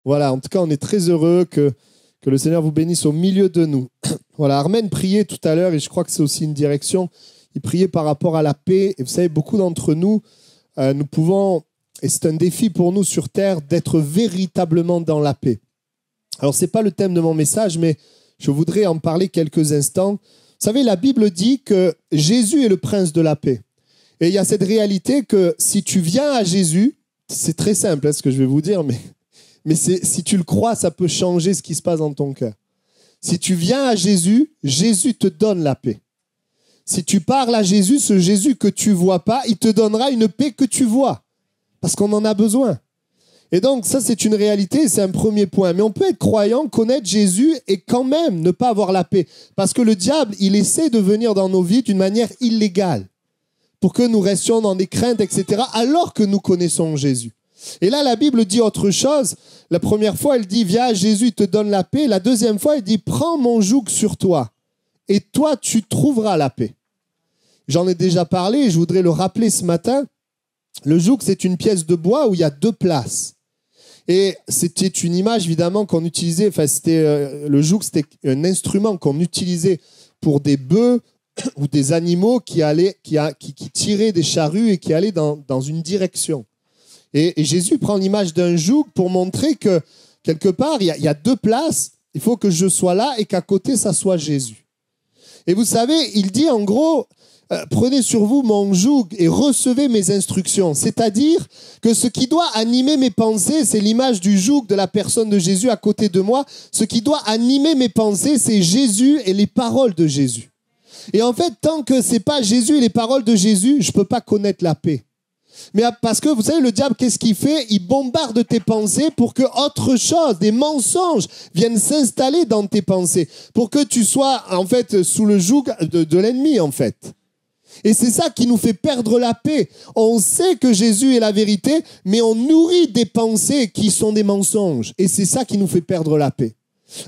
Voilà, en tout cas, on est très heureux que le Seigneur vous bénisse au milieu de nous. Voilà, Armen priait tout à l'heure, et je crois que c'est aussi une direction. Il priait par rapport à la paix. Et vous savez, beaucoup d'entre nous, nous pouvons, et c'est un défi pour nous sur Terre, d'être véritablement dans la paix. Alors, ce n'est pas le thème de mon message, mais je voudrais en parler quelques instants. Vous savez, la Bible dit que Jésus est le prince de la paix. Et il y a cette réalité que si tu viens à Jésus, c'est très simple, ce que je vais vous dire, mais si tu le crois, ça peut changer ce qui se passe dans ton cœur. Si tu viens à Jésus, Jésus te donne la paix. Si tu parles à Jésus, ce Jésus que tu ne vois pas, il te donnera une paix que tu vois, parce qu'on en a besoin. Et donc, ça, c'est une réalité, c'est un premier point. Mais on peut être croyant, connaître Jésus et quand même ne pas avoir la paix. Parce que le diable, il essaie de venir dans nos vies d'une manière illégale pour que nous restions dans des craintes, etc., alors que nous connaissons Jésus. Et là, la Bible dit autre chose. La première fois, elle dit, viens, Jésus te donne la paix. La deuxième fois, elle dit, prends mon joug sur toi et toi, tu trouveras la paix. J'en ai déjà parlé et je voudrais le rappeler ce matin. Le joug, c'est une pièce de bois où il y a deux places. Et c'était une image, évidemment, qu'on utilisait. Enfin, le joug, c'était un instrument qu'on utilisait pour des bœufs ou des animaux qui tiraient des charrues et qui allaient dans une direction. Et Jésus prend l'image d'un joug pour montrer que, quelque part, il y a deux places. Il faut que je sois là et qu'à côté, ça soit Jésus. Et vous savez, il dit en gros, prenez sur vous mon joug et recevez mes instructions. C'est-à-dire que ce qui doit animer mes pensées, c'est l'image du joug de la personne de Jésus à côté de moi. Ce qui doit animer mes pensées, c'est Jésus et les paroles de Jésus. Et en fait, tant que ce n'est pas Jésus et les paroles de Jésus, je ne peux pas connaître la paix. Mais parce que, vous savez, le diable, qu'est-ce qu'il fait? Il bombarde tes pensées pour que autre chose, des mensonges, viennent s'installer dans tes pensées. Pour que tu sois, en fait, sous le joug de l'ennemi, en fait. Et c'est ça qui nous fait perdre la paix. On sait que Jésus est la vérité, mais on nourrit des pensées qui sont des mensonges. Et c'est ça qui nous fait perdre la paix.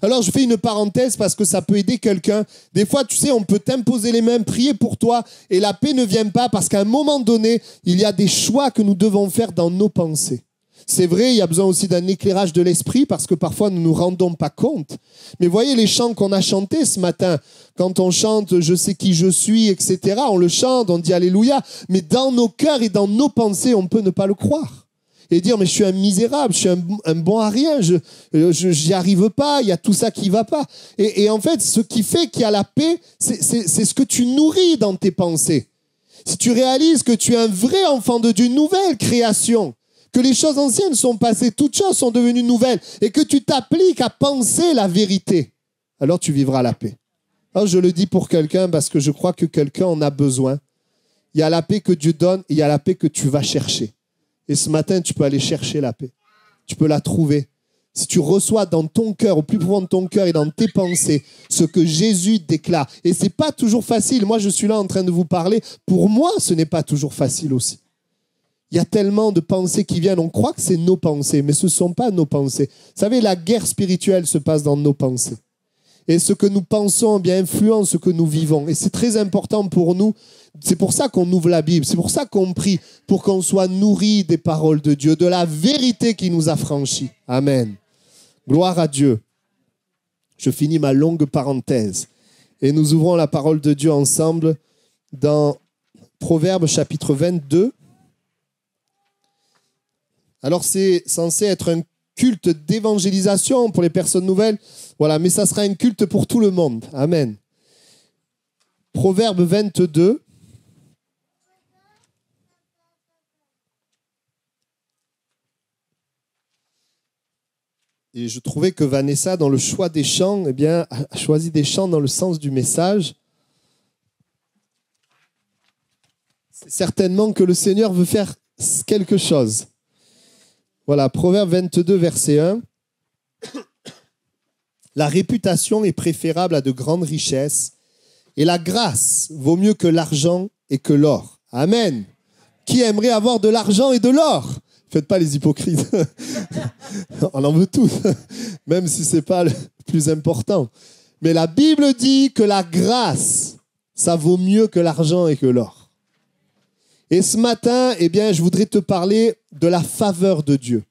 Alors, je fais une parenthèse parce que ça peut aider quelqu'un. Des fois, tu sais, on peut t'imposer les mains, prier pour toi, et la paix ne vient pas parce qu'à un moment donné, il y a des choix que nous devons faire dans nos pensées. C'est vrai, il y a besoin aussi d'un éclairage de l'esprit parce que parfois, nous ne nous rendons pas compte. Mais voyez les chants qu'on a chantés ce matin. Quand on chante « Je sais qui je suis », etc., on le chante, on dit « Alléluia ». Mais dans nos cœurs et dans nos pensées, on peut ne pas le croire. Et dire, mais je suis un misérable, je suis un bon à rien, je n'y arrive pas, il y a tout ça qui ne va pas. Et en fait, ce qui fait qu'il y a la paix, c'est ce que tu nourris dans tes pensées. Si tu réalises que tu es un vrai enfant de Dieu, une nouvelle création, que les choses anciennes sont passées, toutes choses sont devenues nouvelles, et que tu t'appliques à penser la vérité, alors tu vivras la paix. Alors je le dis pour quelqu'un parce que je crois que quelqu'un en a besoin. Il y a la paix que Dieu donne, et il y a la paix que tu vas chercher. Et ce matin, tu peux aller chercher la paix. Tu peux la trouver. Si tu reçois dans ton cœur, au plus profond de ton cœur et dans tes pensées, ce que Jésus déclare. Et ce n'est pas toujours facile. Moi, je suis là en train de vous parler. Pour moi, ce n'est pas toujours facile aussi. Il y a tellement de pensées qui viennent. On croit que c'est nos pensées, mais ce ne sont pas nos pensées. Vous savez, la guerre spirituelle se passe dans nos pensées. Et ce que nous pensons influence ce que nous vivons. Et c'est très important pour nous. C'est pour ça qu'on ouvre la Bible. C'est pour ça qu'on prie, pour qu'on soit nourri des paroles de Dieu, de la vérité qui nous a franchis. Amen. Gloire à Dieu. Je finis ma longue parenthèse. Et nous ouvrons la parole de Dieu ensemble dans Proverbes chapitre 22. Alors c'est censé être un culte d'évangélisation pour les personnes nouvelles. Voilà, mais ça sera un culte pour tout le monde. Amen. Proverbe 22. Et je trouvais que Vanessa, dans le choix des chants, a choisi des chants dans le sens du message. C'est certainement que le Seigneur veut faire quelque chose. Voilà, Proverbe 22, verset 1. La réputation est préférable à de grandes richesses et la grâce vaut mieux que l'argent et que l'or. Amen. Qui aimerait avoir de l'argent et de l'or? Faites pas les hypocrites. On en veut tous, même si ce n'est pas le plus important. Mais la Bible dit que la grâce, ça vaut mieux que l'argent et que l'or. Et ce matin, je voudrais te parler de la faveur de Dieu.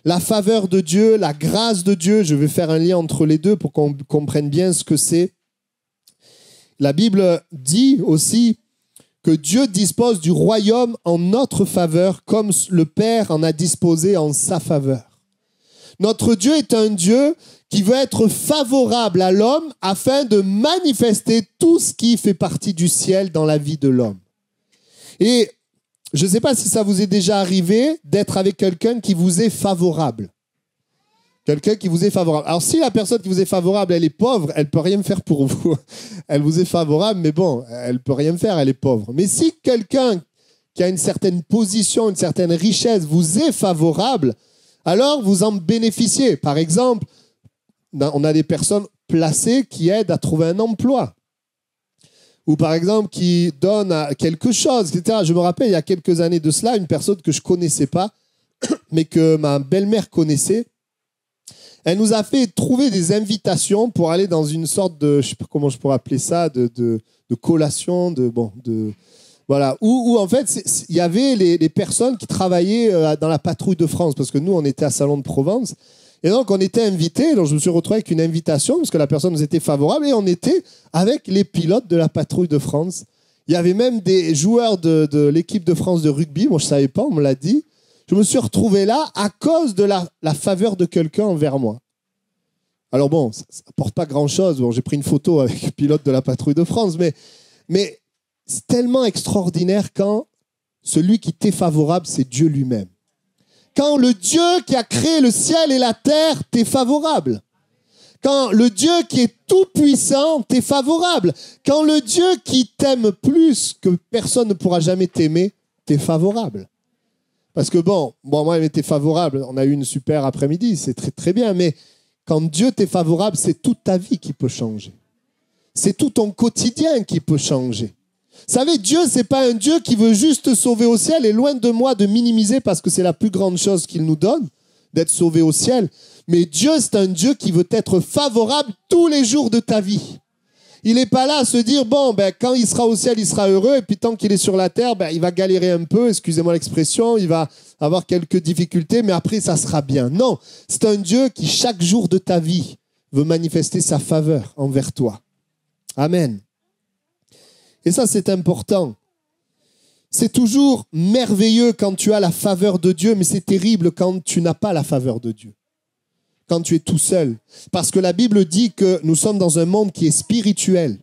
La faveur de Dieu, la grâce de Dieu, je vais faire un lien entre les deux pour qu'on comprenne bien ce que c'est. La Bible dit aussi que Dieu dispose du royaume en notre faveur comme le Père en a disposé en sa faveur. Notre Dieu est un Dieu qui veut être favorable à l'homme afin de manifester tout ce qui fait partie du ciel dans la vie de l'homme. Et je ne sais pas si ça vous est déjà arrivé d'être avec quelqu'un qui vous est favorable. Quelqu'un qui vous est favorable. Alors, si la personne qui vous est favorable, elle est pauvre, elle ne peut rien faire pour vous. Elle vous est favorable, mais bon, elle ne peut rien faire, elle est pauvre. Mais si quelqu'un qui a une certaine position, une certaine richesse vous est favorable, alors vous en bénéficiez. Par exemple, on a des personnes placées qui aident à trouver un emploi. Ou par exemple, qui donnent quelque chose, etc. Je me rappelle, il y a quelques années de cela, une personne que je ne connaissais pas, mais que ma belle-mère connaissait. Elle nous a fait trouver des invitations pour aller dans une sorte de, je ne sais pas comment je pourrais appeler ça, de collation, voilà, où en fait, il y avait les personnes qui travaillaient dans la patrouille de France, parce que nous, on était à Salon de Provence. Et donc, on était invités. Donc, je me suis retrouvé avec une invitation, parce que la personne nous était favorable, et on était avec les pilotes de la patrouille de France. Il y avait même des joueurs de l'équipe de France de rugby. Moi, je ne savais pas, on me l'a dit. Je me suis retrouvé là à cause de la faveur de quelqu'un envers moi. Alors bon, ça n'apporte pas grand-chose. Bon, j'ai pris une photo avec le pilote de la patrouille de France, mais c'est tellement extraordinaire quand celui qui t'est favorable, c'est Dieu lui-même. Quand le Dieu qui a créé le ciel et la terre t'est favorable. Quand le Dieu qui est tout-puissant t'est favorable. Quand le Dieu qui t'aime plus que personne ne pourra jamais t'aimer t'est favorable. Parce que bon, moi, elle était favorable. On a eu une super après-midi, c'est très, très bien. Mais quand Dieu t'est favorable, c'est toute ta vie qui peut changer. C'est tout ton quotidien qui peut changer. Vous savez, Dieu, ce n'est pas un Dieu qui veut juste sauver au ciel. Et loin de moi de minimiser parce que c'est la plus grande chose qu'il nous donne, d'être sauvé au ciel. Mais Dieu, c'est un Dieu qui veut être favorable tous les jours de ta vie. Il n'est pas là à se dire, bon, quand il sera au ciel, il sera heureux, et puis tant qu'il est sur la terre, il va galérer un peu, excusez-moi l'expression, il va avoir quelques difficultés, mais après, ça sera bien. Non, c'est un Dieu qui, chaque jour de ta vie, veut manifester sa faveur envers toi. Amen. Et ça, c'est important. C'est toujours merveilleux quand tu as la faveur de Dieu, mais c'est terrible quand tu n'as pas la faveur de Dieu. Quand tu es tout seul. Parce que la Bible dit que nous sommes dans un monde qui est spirituel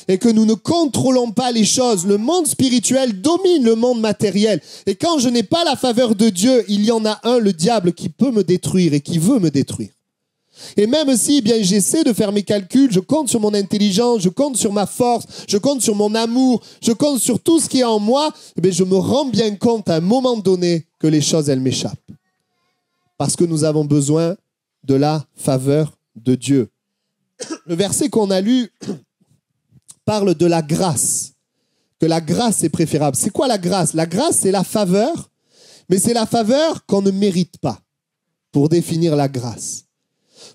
et que nous ne contrôlons pas les choses. Le monde spirituel domine le monde matériel. Et quand je n'ai pas la faveur de Dieu, il y en a un, le diable, qui peut me détruire et qui veut me détruire. Et même si j'essaie de faire mes calculs, je compte sur mon intelligence, je compte sur ma force, je compte sur mon amour, je compte sur tout ce qui est en moi, je me rends bien compte à un moment donné que les choses, elles m'échappent. Parce que nous avons besoin de la faveur de Dieu. Le verset qu'on a lu parle de la grâce, que la grâce est préférable. C'est quoi la grâce? La grâce, c'est la faveur, mais c'est la faveur qu'on ne mérite pas, pour définir la grâce.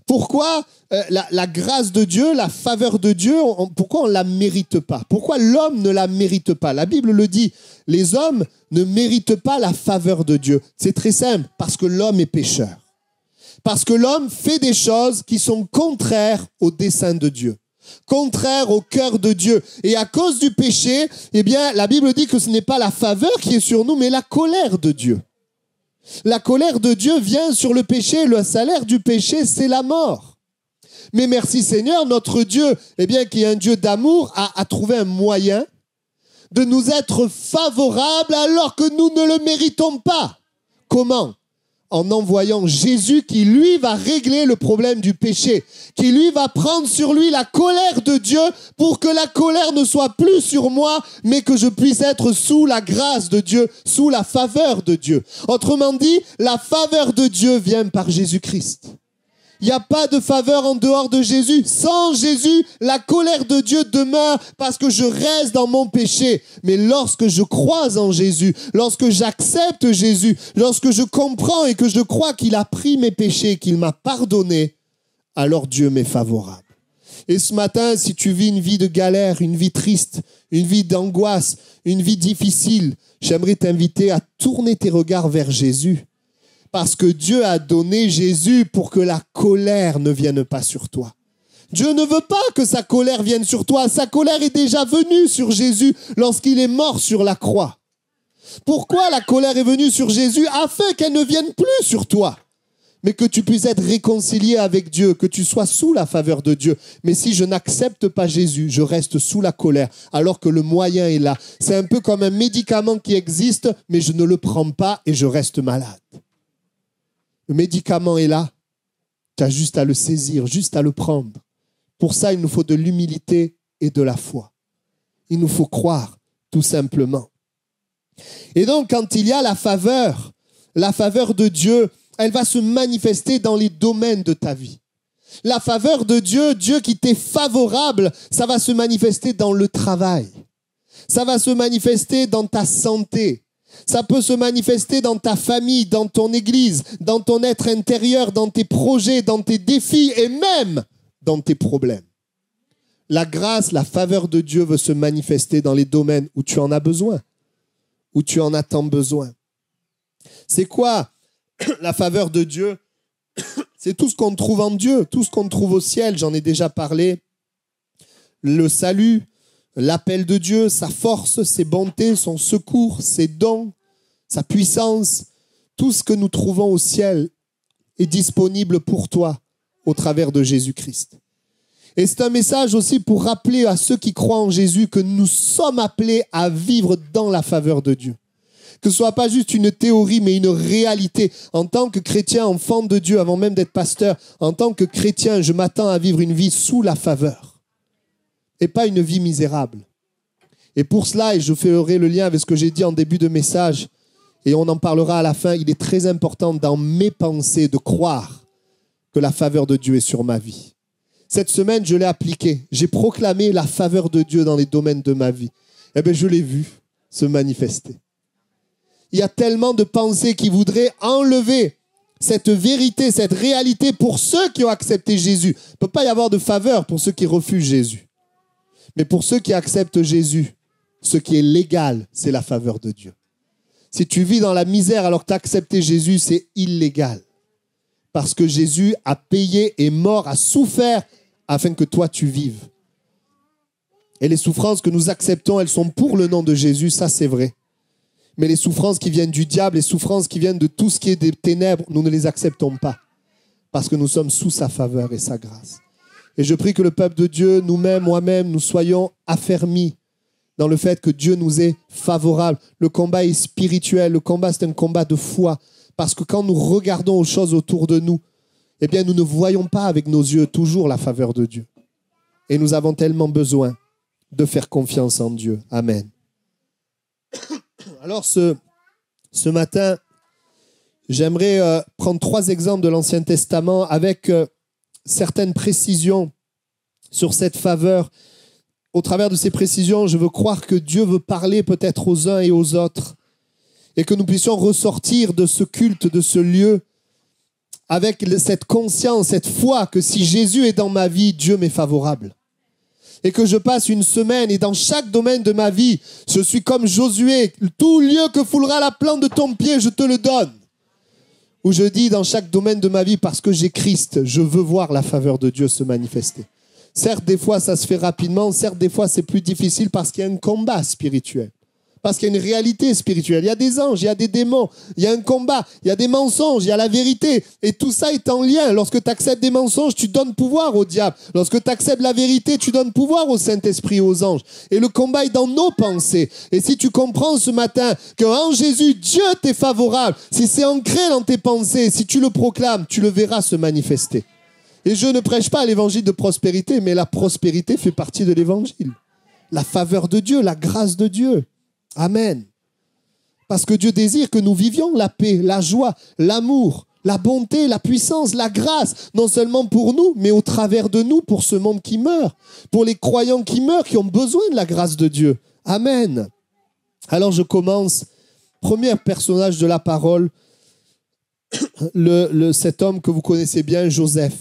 Pourquoi la grâce de Dieu, la faveur de Dieu, pourquoi on ne la mérite pas? Pourquoi l'homme ne la mérite pas? La Bible le dit, les hommes ne méritent pas la faveur de Dieu. C'est très simple, parce que l'homme est pécheur. Parce que l'homme fait des choses qui sont contraires au dessein de Dieu, contraires au cœur de Dieu. Et à cause du péché, la Bible dit que ce n'est pas la faveur qui est sur nous, mais la colère de Dieu. La colère de Dieu vient sur le péché. Le salaire du péché, c'est la mort. Mais merci Seigneur, notre Dieu, qui est un Dieu d'amour, a trouvé un moyen de nous être favorable alors que nous ne le méritons pas. Comment? En envoyant Jésus qui, lui, va régler le problème du péché, qui, lui, va prendre sur lui la colère de Dieu pour que la colère ne soit plus sur moi, mais que je puisse être sous la grâce de Dieu, sous la faveur de Dieu. Autrement dit, la faveur de Dieu vient par Jésus-Christ. Il n'y a pas de faveur en dehors de Jésus. Sans Jésus, la colère de Dieu demeure parce que je reste dans mon péché. Mais lorsque je crois en Jésus, lorsque j'accepte Jésus, lorsque je comprends et que je crois qu'il a pris mes péchés, qu'il m'a pardonné, alors Dieu m'est favorable. Et ce matin, si tu vis une vie de galère, une vie triste, une vie d'angoisse, une vie difficile, j'aimerais t'inviter à tourner tes regards vers Jésus. Parce que Dieu a donné Jésus pour que la colère ne vienne pas sur toi. Dieu ne veut pas que sa colère vienne sur toi. Sa colère est déjà venue sur Jésus lorsqu'il est mort sur la croix. Pourquoi la colère est venue sur Jésus? Afin qu'elle ne vienne plus sur toi. Mais que tu puisses être réconcilié avec Dieu, que tu sois sous la faveur de Dieu. Mais si je n'accepte pas Jésus, je reste sous la colère, alors que le moyen est là. C'est un peu comme un médicament qui existe, mais je ne le prends pas et je reste malade. Le médicament est là, tu as juste à le saisir, juste à le prendre. Pour ça, il nous faut de l'humilité et de la foi. Il nous faut croire, tout simplement. Et donc, quand il y a la faveur de Dieu, elle va se manifester dans les domaines de ta vie. La faveur de Dieu, Dieu qui t'est favorable, ça va se manifester dans le travail. Ça va se manifester dans ta santé. Ça peut se manifester dans ta famille, dans ton église, dans ton être intérieur, dans tes projets, dans tes défis et même dans tes problèmes. La grâce, la faveur de Dieu veut se manifester dans les domaines où tu en as besoin, où tu en as tant besoin. C'est quoi la faveur de Dieu? C'est tout ce qu'on trouve en Dieu, tout ce qu'on trouve au ciel, j'en ai déjà parlé. Le salut, l'appel de Dieu, sa force, ses bontés, son secours, ses dons, sa puissance, tout ce que nous trouvons au ciel est disponible pour toi au travers de Jésus-Christ. Et c'est un message aussi pour rappeler à ceux qui croient en Jésus que nous sommes appelés à vivre dans la faveur de Dieu. Que ce ne soit pas juste une théorie, mais une réalité. En tant que chrétien, enfant de Dieu, avant même d'être pasteur, en tant que chrétien, je m'attends à vivre une vie sous la faveur et pas une vie misérable. Et pour cela, et je ferai le lien avec ce que j'ai dit en début de message, et on en parlera à la fin, il est très important dans mes pensées de croire que la faveur de Dieu est sur ma vie. Cette semaine, je l'ai appliqué. J'ai proclamé la faveur de Dieu dans les domaines de ma vie. Eh bien, je l'ai vu se manifester. Il y a tellement de pensées qui voudraient enlever cette vérité, cette réalité pour ceux qui ont accepté Jésus. Il ne peut pas y avoir de faveur pour ceux qui refusent Jésus. Mais pour ceux qui acceptent Jésus, ce qui est légal, c'est la faveur de Dieu. Si tu vis dans la misère alors que tu as accepté Jésus, c'est illégal. Parce que Jésus a payé, est mort, a souffert afin que toi tu vives. Et les souffrances que nous acceptons, elles sont pour le nom de Jésus, ça c'est vrai. Mais les souffrances qui viennent du diable, les souffrances qui viennent de tout ce qui est des ténèbres, nous ne les acceptons pas. Parce que nous sommes sous sa faveur et sa grâce. Et je prie que le peuple de Dieu, nous-mêmes, moi-même, nous soyons affermis dans le fait que Dieu nous est favorable. Le combat est spirituel, le combat c'est un combat de foi. Parce que quand nous regardons aux choses autour de nous, eh bien nous ne voyons pas avec nos yeux toujours la faveur de Dieu. Et nous avons tellement besoin de faire confiance en Dieu. Amen. Alors ce matin, j'aimerais prendre 3 exemples de l'Ancien Testament avec certaines précisions sur cette faveur. Au travers de ces précisions, je veux croire que Dieu veut parler peut-être aux uns et aux autres et que nous puissions ressortir de ce culte, de ce lieu, avec cette conscience, cette foi que si Jésus est dans ma vie, Dieu m'est favorable. Et que je passe une semaine et dans chaque domaine de ma vie, je suis comme Josué, tout lieu que foulera la plante de ton pied, je te le donne. Où je dis dans chaque domaine de ma vie, parce que j'ai Christ, je veux voir la faveur de Dieu se manifester. Certes, des fois, ça se fait rapidement. Certes, des fois, c'est plus difficile parce qu'il y a un combat spirituel. Parce qu'il y a une réalité spirituelle. Il y a des anges, il y a des démons, il y a un combat, il y a des mensonges, il y a la vérité. Et tout ça est en lien. Lorsque tu acceptes des mensonges, tu donnes pouvoir au diable. Lorsque tu acceptes la vérité, tu donnes pouvoir au Saint-Esprit et aux anges. Et le combat est dans nos pensées. Et si tu comprends ce matin qu'en Jésus, Dieu t'est favorable, si c'est ancré dans tes pensées, si tu le proclames, tu le verras se manifester. Et je ne prêche pas l'évangile de prospérité, mais la prospérité fait partie de l'évangile. La faveur de Dieu, la grâce de Dieu. Amen. Parce que Dieu désire que nous vivions la paix, la joie, l'amour, la bonté, la puissance, la grâce, non seulement pour nous, mais au travers de nous, pour ce monde qui meurt, pour les croyants qui meurent, qui ont besoin de la grâce de Dieu. Amen. Alors je commence. Premier personnage de la parole, cet homme que vous connaissez bien, Joseph.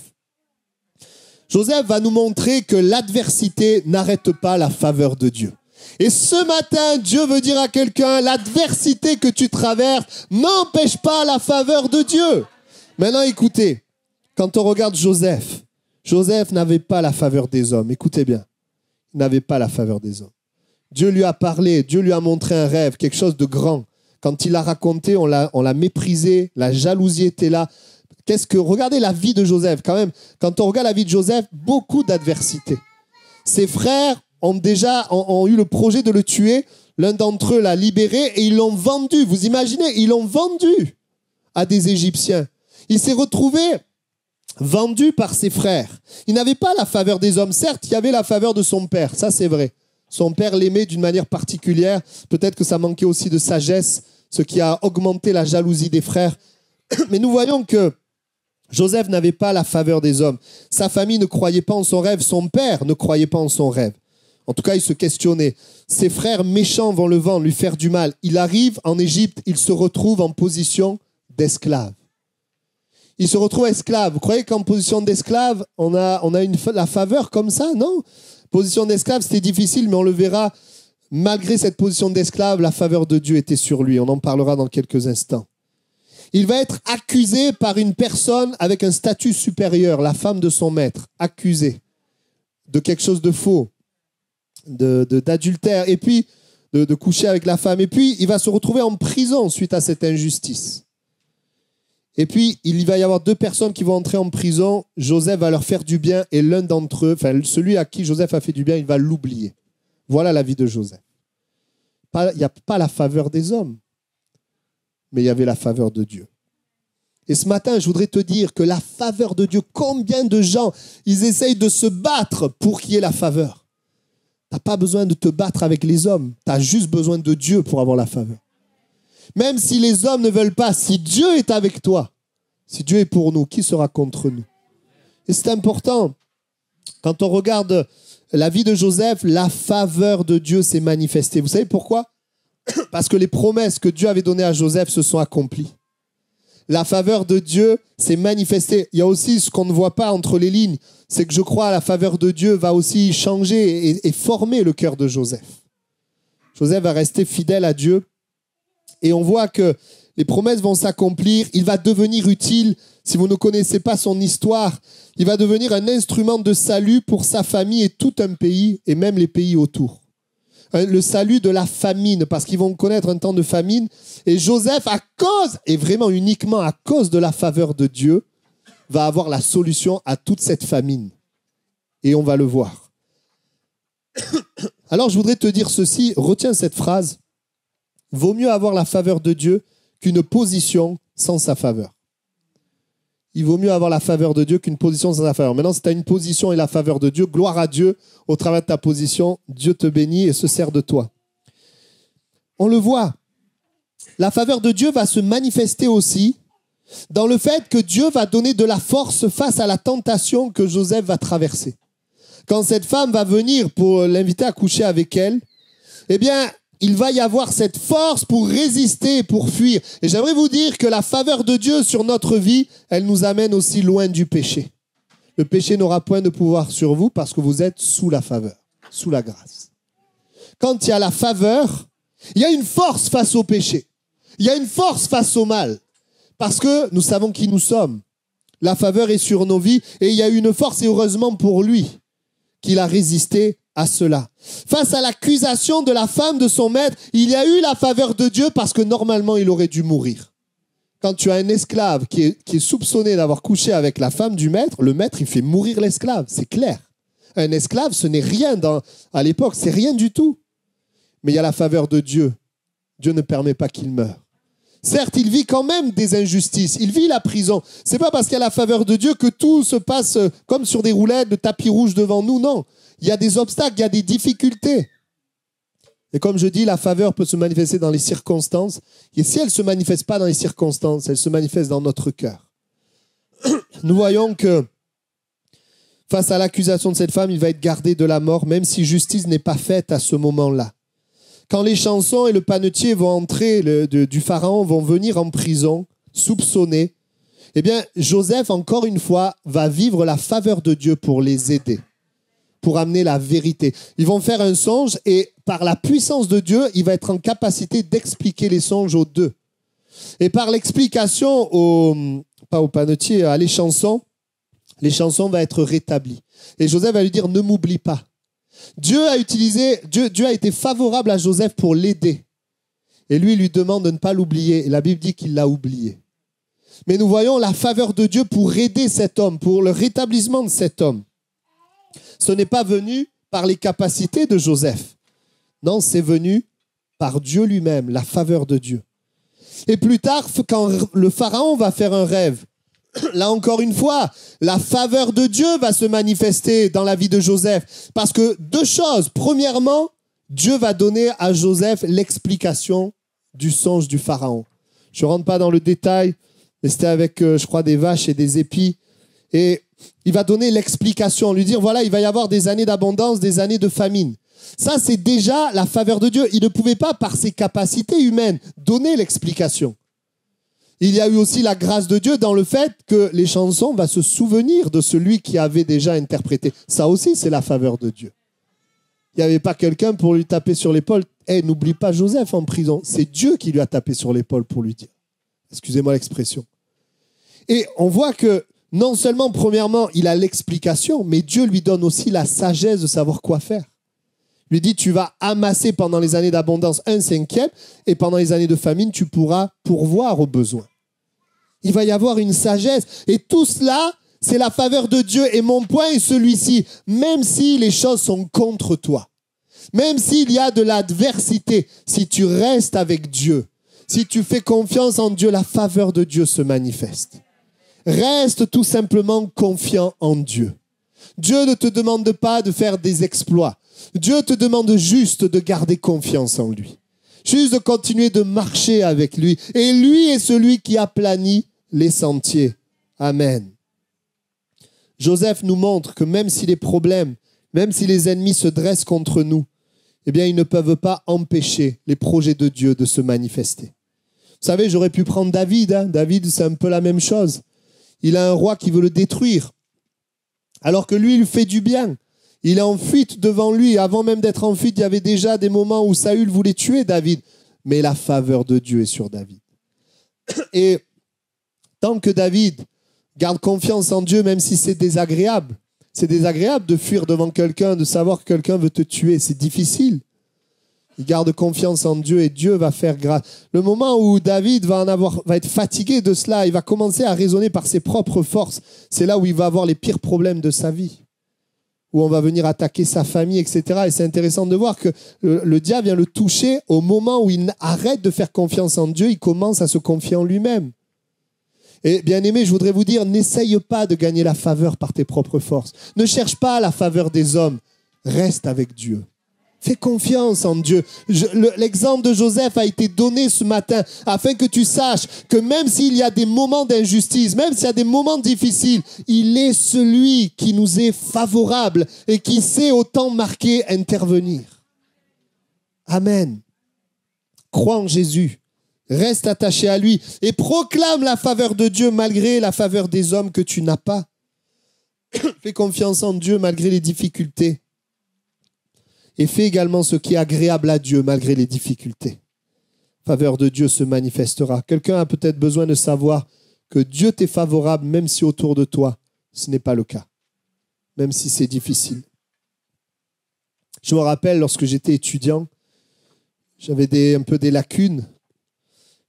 Joseph va nous montrer que l'adversité n'arrête pas la faveur de Dieu. Et ce matin, Dieu veut dire à quelqu'un, l'adversité que tu traverses n'empêche pas la faveur de Dieu. Maintenant, écoutez, quand on regarde Joseph, Joseph n'avait pas la faveur des hommes. Écoutez bien, il n'avait pas la faveur des hommes. Dieu lui a parlé, Dieu lui a montré un rêve, quelque chose de grand. Quand il l'a raconté, on l'a méprisé, la jalousie était là. Regardez la vie de Joseph, quand même. Quand on regarde la vie de Joseph, beaucoup d'adversité. Ses frères ont eu le projet de le tuer. L'un d'entre eux l'a libéré et ils l'ont vendu. Vous imaginez, ils l'ont vendu à des Égyptiens. Il s'est retrouvé vendu par ses frères. Il n'avait pas la faveur des hommes. Certes, il y avait la faveur de son père, ça c'est vrai. Son père l'aimait d'une manière particulière. Peut-être que ça manquait aussi de sagesse, ce qui a augmenté la jalousie des frères. Mais nous voyons que Joseph n'avait pas la faveur des hommes. Sa famille ne croyait pas en son rêve. Son père ne croyait pas en son rêve. En tout cas, il se questionnait. Ses frères méchants vont le vendre, lui faire du mal. Il arrive en Égypte, il se retrouve en position d'esclave. Il se retrouve esclave. Vous croyez qu'en position d'esclave, on a la faveur comme ça? Non. Position d'esclave, c'était difficile, mais on le verra. Malgré cette position d'esclave, la faveur de Dieu était sur lui. On en parlera dans quelques instants. Il va être accusé par une personne avec un statut supérieur, la femme de son maître, accusé de quelque chose de faux, d'adultère, et puis de coucher avec la femme. Et puis, il va se retrouver en prison suite à cette injustice. Et puis, il va y avoir 2 personnes qui vont entrer en prison. Joseph va leur faire du bien et l'un d'entre eux, enfin celui à qui Joseph a fait du bien, il va l'oublier. Voilà la vie de Joseph. Il n'y a pas la faveur des hommes, mais il y avait la faveur de Dieu. Et ce matin, je voudrais te dire que la faveur de Dieu, combien de gens, ils essayent de se battre pour qu'il y ait la faveur. Tu n'as pas besoin de te battre avec les hommes, tu as juste besoin de Dieu pour avoir la faveur. Même si les hommes ne veulent pas, si Dieu est avec toi, si Dieu est pour nous, qui sera contre nous? Et c'est important. Quand on regarde la vie de Joseph, la faveur de Dieu s'est manifestée. Vous savez pourquoi? Parce que les promesses que Dieu avait données à Joseph se sont accomplies. La faveur de Dieu s'est manifestée. Il y a aussi ce qu'on ne voit pas entre les lignes, c'est que je crois que la faveur de Dieu va aussi changer et former le cœur de Joseph. Joseph va rester fidèle à Dieu et on voit que les promesses vont s'accomplir. Il va devenir utile. Si vous ne connaissez pas son histoire, il va devenir un instrument de salut pour sa famille et tout un pays et même les pays autour. Le salut de la famine, parce qu'ils vont connaître un temps de famine. Et Joseph, à cause, et vraiment uniquement à cause de la faveur de Dieu, va avoir la solution à toute cette famine. Et on va le voir. Alors je voudrais te dire ceci, retiens cette phrase. Vaut mieux avoir la faveur de Dieu qu'une position sans sa faveur. Il vaut mieux avoir la faveur de Dieu qu'une position sans sa faveur. Maintenant, si tu as une position et la faveur de Dieu, gloire à Dieu, au travers de ta position, Dieu te bénit et se sert de toi. On le voit, la faveur de Dieu va se manifester aussi dans le fait que Dieu va donner de la force face à la tentation que Joseph va traverser. Quand cette femme va venir pour l'inviter à coucher avec elle, eh bien, il va y avoir cette force pour résister, pour fuir. Et j'aimerais vous dire que la faveur de Dieu sur notre vie, elle nous amène aussi loin du péché. Le péché n'aura point de pouvoir sur vous parce que vous êtes sous la faveur, sous la grâce. Quand il y a la faveur, il y a une force face au péché. Il y a une force face au mal. Parce que nous savons qui nous sommes. La faveur est sur nos vies et il y a une force, et heureusement pour lui, qu'il a résisté à cela. Face à l'accusation de la femme de son maître, il y a eu la faveur de Dieu parce que normalement il aurait dû mourir. Quand tu as un esclave qui est soupçonné d'avoir couché avec la femme du maître, le maître il fait mourir l'esclave, c'est clair. Un esclave ce n'est rien à l'époque, c'est rien du tout. Mais il y a la faveur de Dieu. Dieu ne permet pas qu'il meure. Certes, il vit quand même des injustices, il vit la prison. C'est pas parce qu'il y a la faveur de Dieu que tout se passe comme sur des roulettes, le tapis rouge devant nous, non. Il y a des obstacles, il y a des difficultés. Et comme je dis, la faveur peut se manifester dans les circonstances. Et si elle ne se manifeste pas dans les circonstances, elle se manifeste dans notre cœur. Nous voyons que face à l'accusation de cette femme, il va être gardé de la mort, même si justice n'est pas faite à ce moment-là. Quand les chansons et le panetier vont entrer du pharaon, vont venir en prison, soupçonnés, eh bien, Joseph, encore une fois, va vivre la faveur de Dieu pour les aider. pour amener la vérité. Ils vont faire un songe et par la puissance de Dieu, il va être en capacité d'expliquer les songes aux deux. Et par l'explication pas au panetier, à l'échanson vont être rétablies. Et Joseph va lui dire, ne m'oublie pas. Dieu a été favorable à Joseph pour l'aider. Et lui demande de ne pas l'oublier. Et la Bible dit qu'il l'a oublié. Mais nous voyons la faveur de Dieu pour aider cet homme, pour le rétablissement de cet homme. Ce n'est pas venu par les capacités de Joseph. Non, c'est venu par Dieu lui-même, la faveur de Dieu. Et plus tard, quand le pharaon va faire un rêve, là encore une fois, la faveur de Dieu va se manifester dans la vie de Joseph. Parce que deux choses. Premièrement, Dieu va donner à Joseph l'explication du songe du pharaon. Je ne rentre pas dans le détail, mais c'était avec, je crois, des vaches et des épis. Et il va donner l'explication, lui dire, voilà, il va y avoir des années d'abondance, des années de famine. Ça, c'est déjà la faveur de Dieu. Il ne pouvait pas, par ses capacités humaines, donner l'explication. Il y a eu aussi la grâce de Dieu dans le fait que les chansons vont se souvenir de celui qui avait déjà interprété. Ça aussi, c'est la faveur de Dieu. Il n'y avait pas quelqu'un pour lui taper sur l'épaule. Hey, n'oublie pas Joseph en prison. C'est Dieu qui lui a tapé sur l'épaule pour lui dire. Excusez-moi l'expression. Et on voit que non seulement, premièrement, il a l'explication, mais Dieu lui donne aussi la sagesse de savoir quoi faire. Il lui dit, tu vas amasser pendant les années d'abondance 1/5 et pendant les années de famine, tu pourras pourvoir aux besoins. Il va y avoir une sagesse. Et tout cela, c'est la faveur de Dieu. Et mon point est celui-ci. Même si les choses sont contre toi, même s'il y a de l'adversité, si tu restes avec Dieu, si tu fais confiance en Dieu, la faveur de Dieu se manifeste. Reste tout simplement confiant en Dieu. Dieu ne te demande pas de faire des exploits. Dieu te demande juste de garder confiance en lui. Juste de continuer de marcher avec lui. Et lui est celui qui aplanit les sentiers. Amen. Joseph nous montre que même si les problèmes, même si les ennemis se dressent contre nous, eh bien, ils ne peuvent pas empêcher les projets de Dieu de se manifester. Vous savez, j'aurais pu prendre David. David, c'est un peu la même chose. Il a un roi qui veut le détruire, alors que lui, il fait du bien. Il est en fuite devant lui. Avant même d'être en fuite, il y avait déjà des moments où Saül voulait tuer David. Mais la faveur de Dieu est sur David. Et tant que David garde confiance en Dieu, même si c'est désagréable de fuir devant quelqu'un, de savoir que quelqu'un veut te tuer. C'est difficile. Il garde confiance en Dieu et Dieu va faire grâce. Le moment où David va être fatigué de cela, il va commencer à raisonner par ses propres forces. C'est là où il va avoir les pires problèmes de sa vie, où on va venir attaquer sa famille, etc. Et c'est intéressant de voir que le diable vient le toucher au moment où il arrête de faire confiance en Dieu, il commence à se confier en lui-même. Et bien aimé, je voudrais vous dire, n'essaye pas de gagner la faveur par tes propres forces. Ne cherche pas la faveur des hommes. Reste avec Dieu. Fais confiance en Dieu. L'exemple de Joseph a été donné ce matin afin que tu saches que même s'il y a des moments d'injustice, même s'il y a des moments difficiles, il est celui qui nous est favorable et qui sait au temps marqué intervenir. Amen. Crois en Jésus. Reste attaché à lui et proclame la faveur de Dieu malgré la faveur des hommes que tu n'as pas. Fais confiance en Dieu malgré les difficultés. Et fais également ce qui est agréable à Dieu malgré les difficultés. La faveur de Dieu se manifestera. Quelqu'un a peut-être besoin de savoir que Dieu t'est favorable même si autour de toi, ce n'est pas le cas. Même si c'est difficile. Je me rappelle lorsque j'étais étudiant, j'avais un peu des lacunes.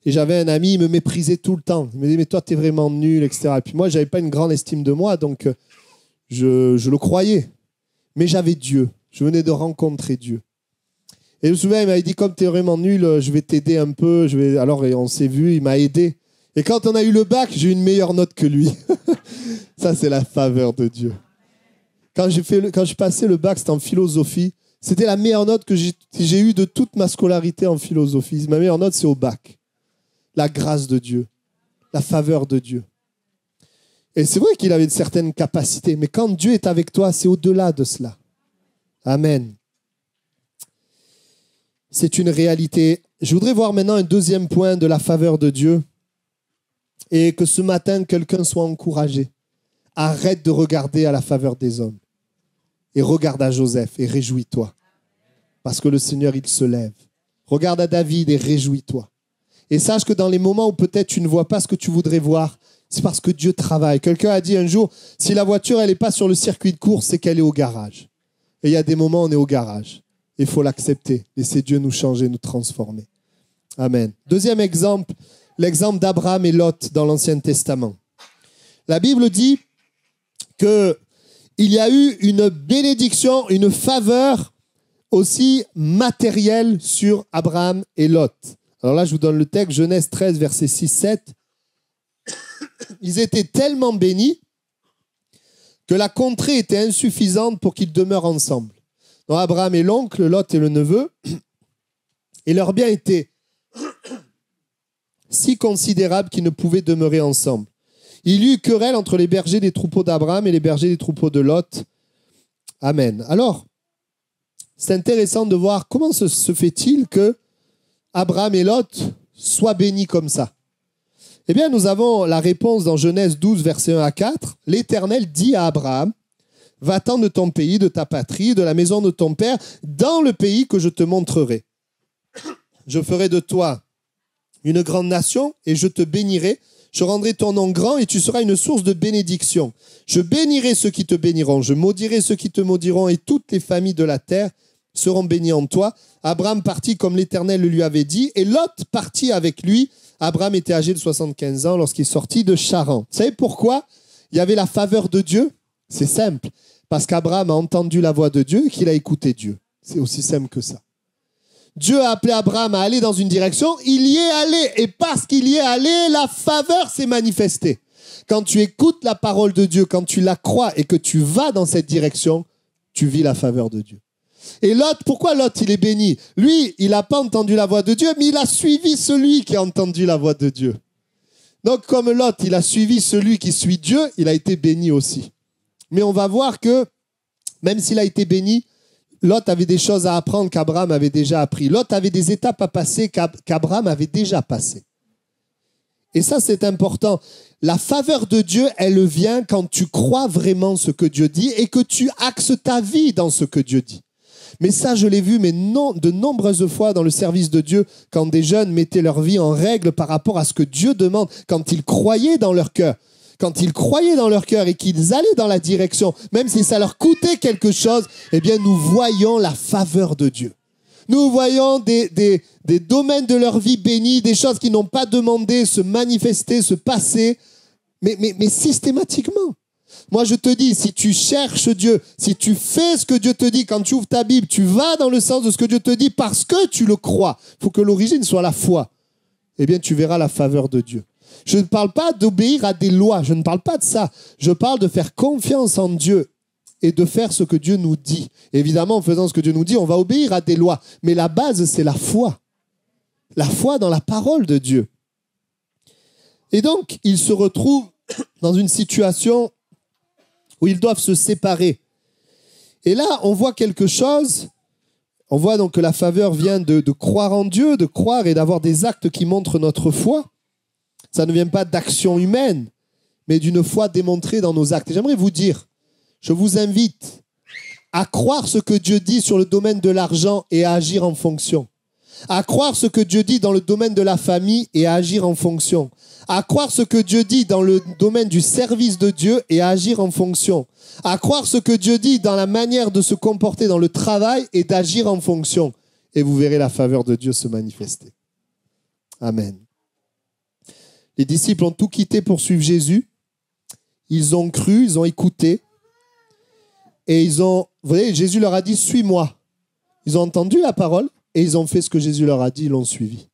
Et j'avais un ami, il me méprisait tout le temps. Il me disait, mais toi, t'es vraiment nul, etc. Et puis moi, je n'avais pas une grande estime de moi, donc je le croyais. Mais j'avais Dieu. Je venais de rencontrer Dieu. Et je me souviens, il m'avait dit, comme tu es vraiment nul, je vais t'aider un peu. Alors, on s'est vu, il m'a aidé. Et quand on a eu le bac, j'ai eu une meilleure note que lui. Ça, c'est la faveur de Dieu. Quand j'ai passé le bac, c'était en philosophie. C'était la meilleure note que j'ai eue de toute ma scolarité en philosophie. Ma meilleure note, c'est au bac. La grâce de Dieu. La faveur de Dieu. Et c'est vrai qu'il avait de certaines capacités. Mais quand Dieu est avec toi, c'est au-delà de cela. Amen. C'est une réalité. Je voudrais voir maintenant un deuxième point de la faveur de Dieu et que ce matin, quelqu'un soit encouragé. Arrête de regarder à la faveur des hommes Et regarde à Joseph et réjouis-toi. Parce que le Seigneur, il se lève. Regarde à David et réjouis-toi. Et sache que dans les moments où peut-être tu ne vois pas ce que tu voudrais voir, c'est parce que Dieu travaille. Quelqu'un a dit un jour, si la voiture, elle n'est pas sur le circuit de course, c'est qu'elle est au garage. Et il y a des moments où on est au garage. Il faut l'accepter. Laisser Dieu nous changer, nous transformer. Amen. Deuxième exemple, l'exemple d'Abraham et Lot dans l'Ancien Testament. La Bible dit qu'il y a eu une bénédiction, une faveur aussi matérielle sur Abraham et Lot. Alors là, je vous donne le texte, Genèse 13, versets 6-7. Ils étaient tellement bénis que la contrée était insuffisante pour qu'ils demeurent ensemble. Donc Abraham est l'oncle, Lot est le neveu, et leurs biens étaient si considérables qu'ils ne pouvaient demeurer ensemble. Il y eut querelle entre les bergers des troupeaux d'Abraham et les bergers des troupeaux de Lot. Amen. Alors, c'est intéressant de voir comment se fait-il que Abraham et Lot soient bénis comme ça. Eh bien, nous avons la réponse dans Genèse 12, versets 1 à 4. L'Éternel dit à Abraham, « Va-t'en de ton pays, de ta patrie, de la maison de ton père, dans le pays que je te montrerai. Je ferai de toi une grande nation et je te bénirai. Je rendrai ton nom grand et tu seras une source de bénédiction. Je bénirai ceux qui te béniront, je maudirai ceux qui te maudiront et toutes les familles de la terre seront bénies en toi. » Abraham partit comme l'Éternel le lui avait dit et Lot partit avec lui. Abraham était âgé de 75 ans lorsqu'il sortit de Charan. Vous savez pourquoi il y avait la faveur de Dieu? C'est simple. Parce qu'Abraham a entendu la voix de Dieu et qu'il a écouté Dieu. C'est aussi simple que ça. Dieu a appelé Abraham à aller dans une direction, il y est allé. Et parce qu'il y est allé, la faveur s'est manifestée. Quand tu écoutes la parole de Dieu, quand tu la crois et que tu vas dans cette direction, tu vis la faveur de Dieu. Et Lot, pourquoi Lot, il est béni? Lui, il n'a pas entendu la voix de Dieu, mais il a suivi celui qui a entendu la voix de Dieu. Donc, comme Lot, il a suivi celui qui suit Dieu, il a été béni aussi. Mais on va voir que, même s'il a été béni, Lot avait des choses à apprendre qu'Abraham avait déjà appris. Lot avait des étapes à passer qu'Abraham avait déjà passées. Et ça, c'est important. La faveur de Dieu, elle vient quand tu crois vraiment ce que Dieu dit et que tu axes ta vie dans ce que Dieu dit. Mais ça, je l'ai vu de nombreuses fois dans le service de Dieu, quand des jeunes mettaient leur vie en règle par rapport à ce que Dieu demande, quand ils croyaient dans leur cœur. Quand ils croyaient dans leur cœur et qu'ils allaient dans la direction, même si ça leur coûtait quelque chose, eh bien, nous voyons la faveur de Dieu. Nous voyons des domaines de leur vie bénis, des choses qu'ils n'ont pas demandé se manifester, se passer, mais systématiquement. Moi, je te dis, si tu cherches Dieu, si tu fais ce que Dieu te dit, quand tu ouvres ta Bible, tu vas dans le sens de ce que Dieu te dit parce que tu le crois. Il faut que l'origine soit la foi. Eh bien, tu verras la faveur de Dieu. Je ne parle pas d'obéir à des lois, je ne parle pas de ça. Je parle de faire confiance en Dieu et de faire ce que Dieu nous dit. Évidemment, en faisant ce que Dieu nous dit, on va obéir à des lois. Mais la base, c'est la foi. La foi dans la parole de Dieu. Et donc, ils se retrouvent dans une situation où ils doivent se séparer. Et là, on voit quelque chose. On voit donc que la faveur vient de croire en Dieu, de croire et d'avoir des actes qui montrent notre foi. Ça ne vient pas d'action humaine, mais d'une foi démontrée dans nos actes. Et j'aimerais vous dire, je vous invite à croire ce que Dieu dit sur le domaine de l'argent et à agir en fonction. À croire ce que Dieu dit dans le domaine de la famille et à agir en fonction. À croire ce que Dieu dit dans le domaine du service de Dieu et à agir en fonction. À croire ce que Dieu dit dans la manière de se comporter dans le travail et d'agir en fonction. Et vous verrez la faveur de Dieu se manifester. Amen. Les disciples ont tout quitté pour suivre Jésus. Ils ont cru, ils ont écouté. Et vous voyez, Jésus leur a dit, suis-moi. Ils ont entendu la parole et ils ont fait ce que Jésus leur a dit, ils l'ont suivi.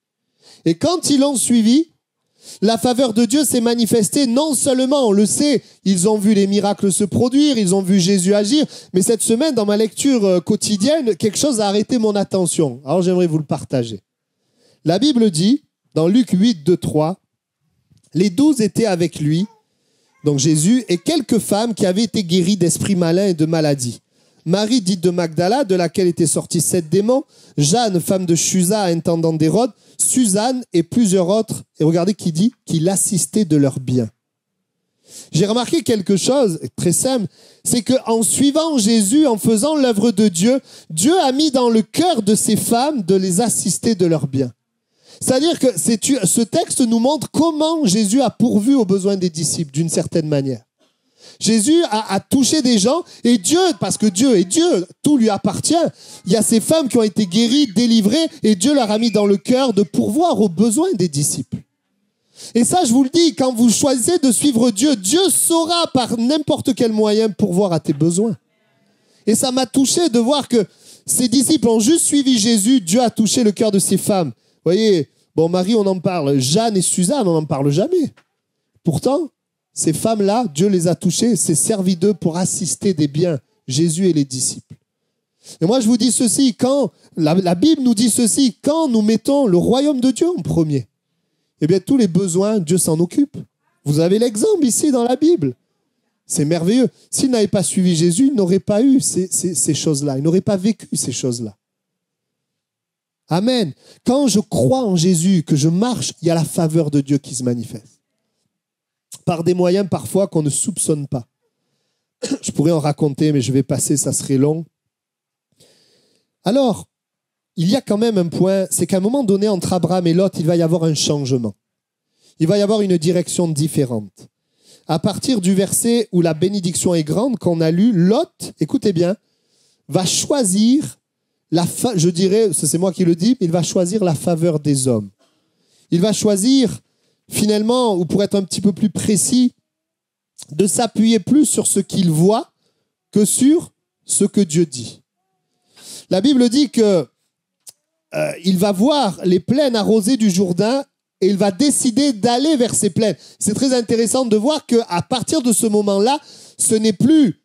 Et quand ils l'ont suivi, la faveur de Dieu s'est manifestée. Non seulement, on le sait, ils ont vu les miracles se produire, ils ont vu Jésus agir, mais cette semaine, dans ma lecture quotidienne, quelque chose a arrêté mon attention. Alors j'aimerais vous le partager. La Bible dit, dans Luc 8, 2, 3, les 12 étaient avec lui, donc Jésus, et quelques femmes qui avaient été guéries d'esprits malins et de maladies. Marie, dite de Magdala, de laquelle étaient sortis 7 démons, Jeanne, femme de Chuza, intendant d'Hérode, Suzanne et plusieurs autres, et regardez qui dit, qui l'assistaient de leurs biens. J'ai remarqué quelque chose très simple, c'est qu'en suivant Jésus, en faisant l'œuvre de Dieu, Dieu a mis dans le cœur de ces femmes de les assister de leurs biens. C'est-à-dire que ce texte nous montre comment Jésus a pourvu aux besoins des disciples d'une certaine manière. Jésus a touché des gens et Dieu, parce que Dieu est Dieu, tout lui appartient. Il y a ces femmes qui ont été guéries, délivrées et Dieu leur a mis dans le cœur de pourvoir aux besoins des disciples. Et ça, je vous le dis, quand vous choisissez de suivre Dieu, Dieu saura par n'importe quel moyen pourvoir à tes besoins. Et ça m'a touché de voir que ces disciples ont juste suivi Jésus, Dieu a touché le cœur de ces femmes. Vous voyez, bon, Marie, on en parle. Jeanne et Suzanne, on n'en parle jamais. Pourtant, ces femmes-là, Dieu les a touchées, s'est servi d'eux pour assister des biens, Jésus et les disciples. Et moi, je vous dis ceci, quand la Bible nous dit ceci, quand nous mettons le royaume de Dieu en premier, eh bien, tous les besoins, Dieu s'en occupe. Vous avez l'exemple ici dans la Bible. C'est merveilleux. S'ils n'avaient pas suivi Jésus, ils n'auraient pas eu ces choses-là. Ils n'auraient pas vécu ces choses-là. Amen. Quand je crois en Jésus, que je marche, il y a la faveur de Dieu qui se manifeste. Par des moyens parfois qu'on ne soupçonne pas. Je pourrais en raconter, mais je vais passer, ça serait long. Alors, il y a quand même un point, c'est qu'à un moment donné, entre Abraham et Lot, il va y avoir un changement. Il va y avoir une direction différente. À partir du verset où la bénédiction est grande, qu'on a lu, Lot, écoutez bien, va choisir, je dirais, c'est moi qui le dis, il va choisir la faveur des hommes. Il va choisir, finalement, ou pour être un petit peu plus précis, de s'appuyer plus sur ce qu'il voit que sur ce que Dieu dit. La Bible dit que il va voir les plaines arrosées du Jourdain et il va décider d'aller vers ces plaines. C'est très intéressant de voir qu'à partir de ce moment-là, ce n'est plus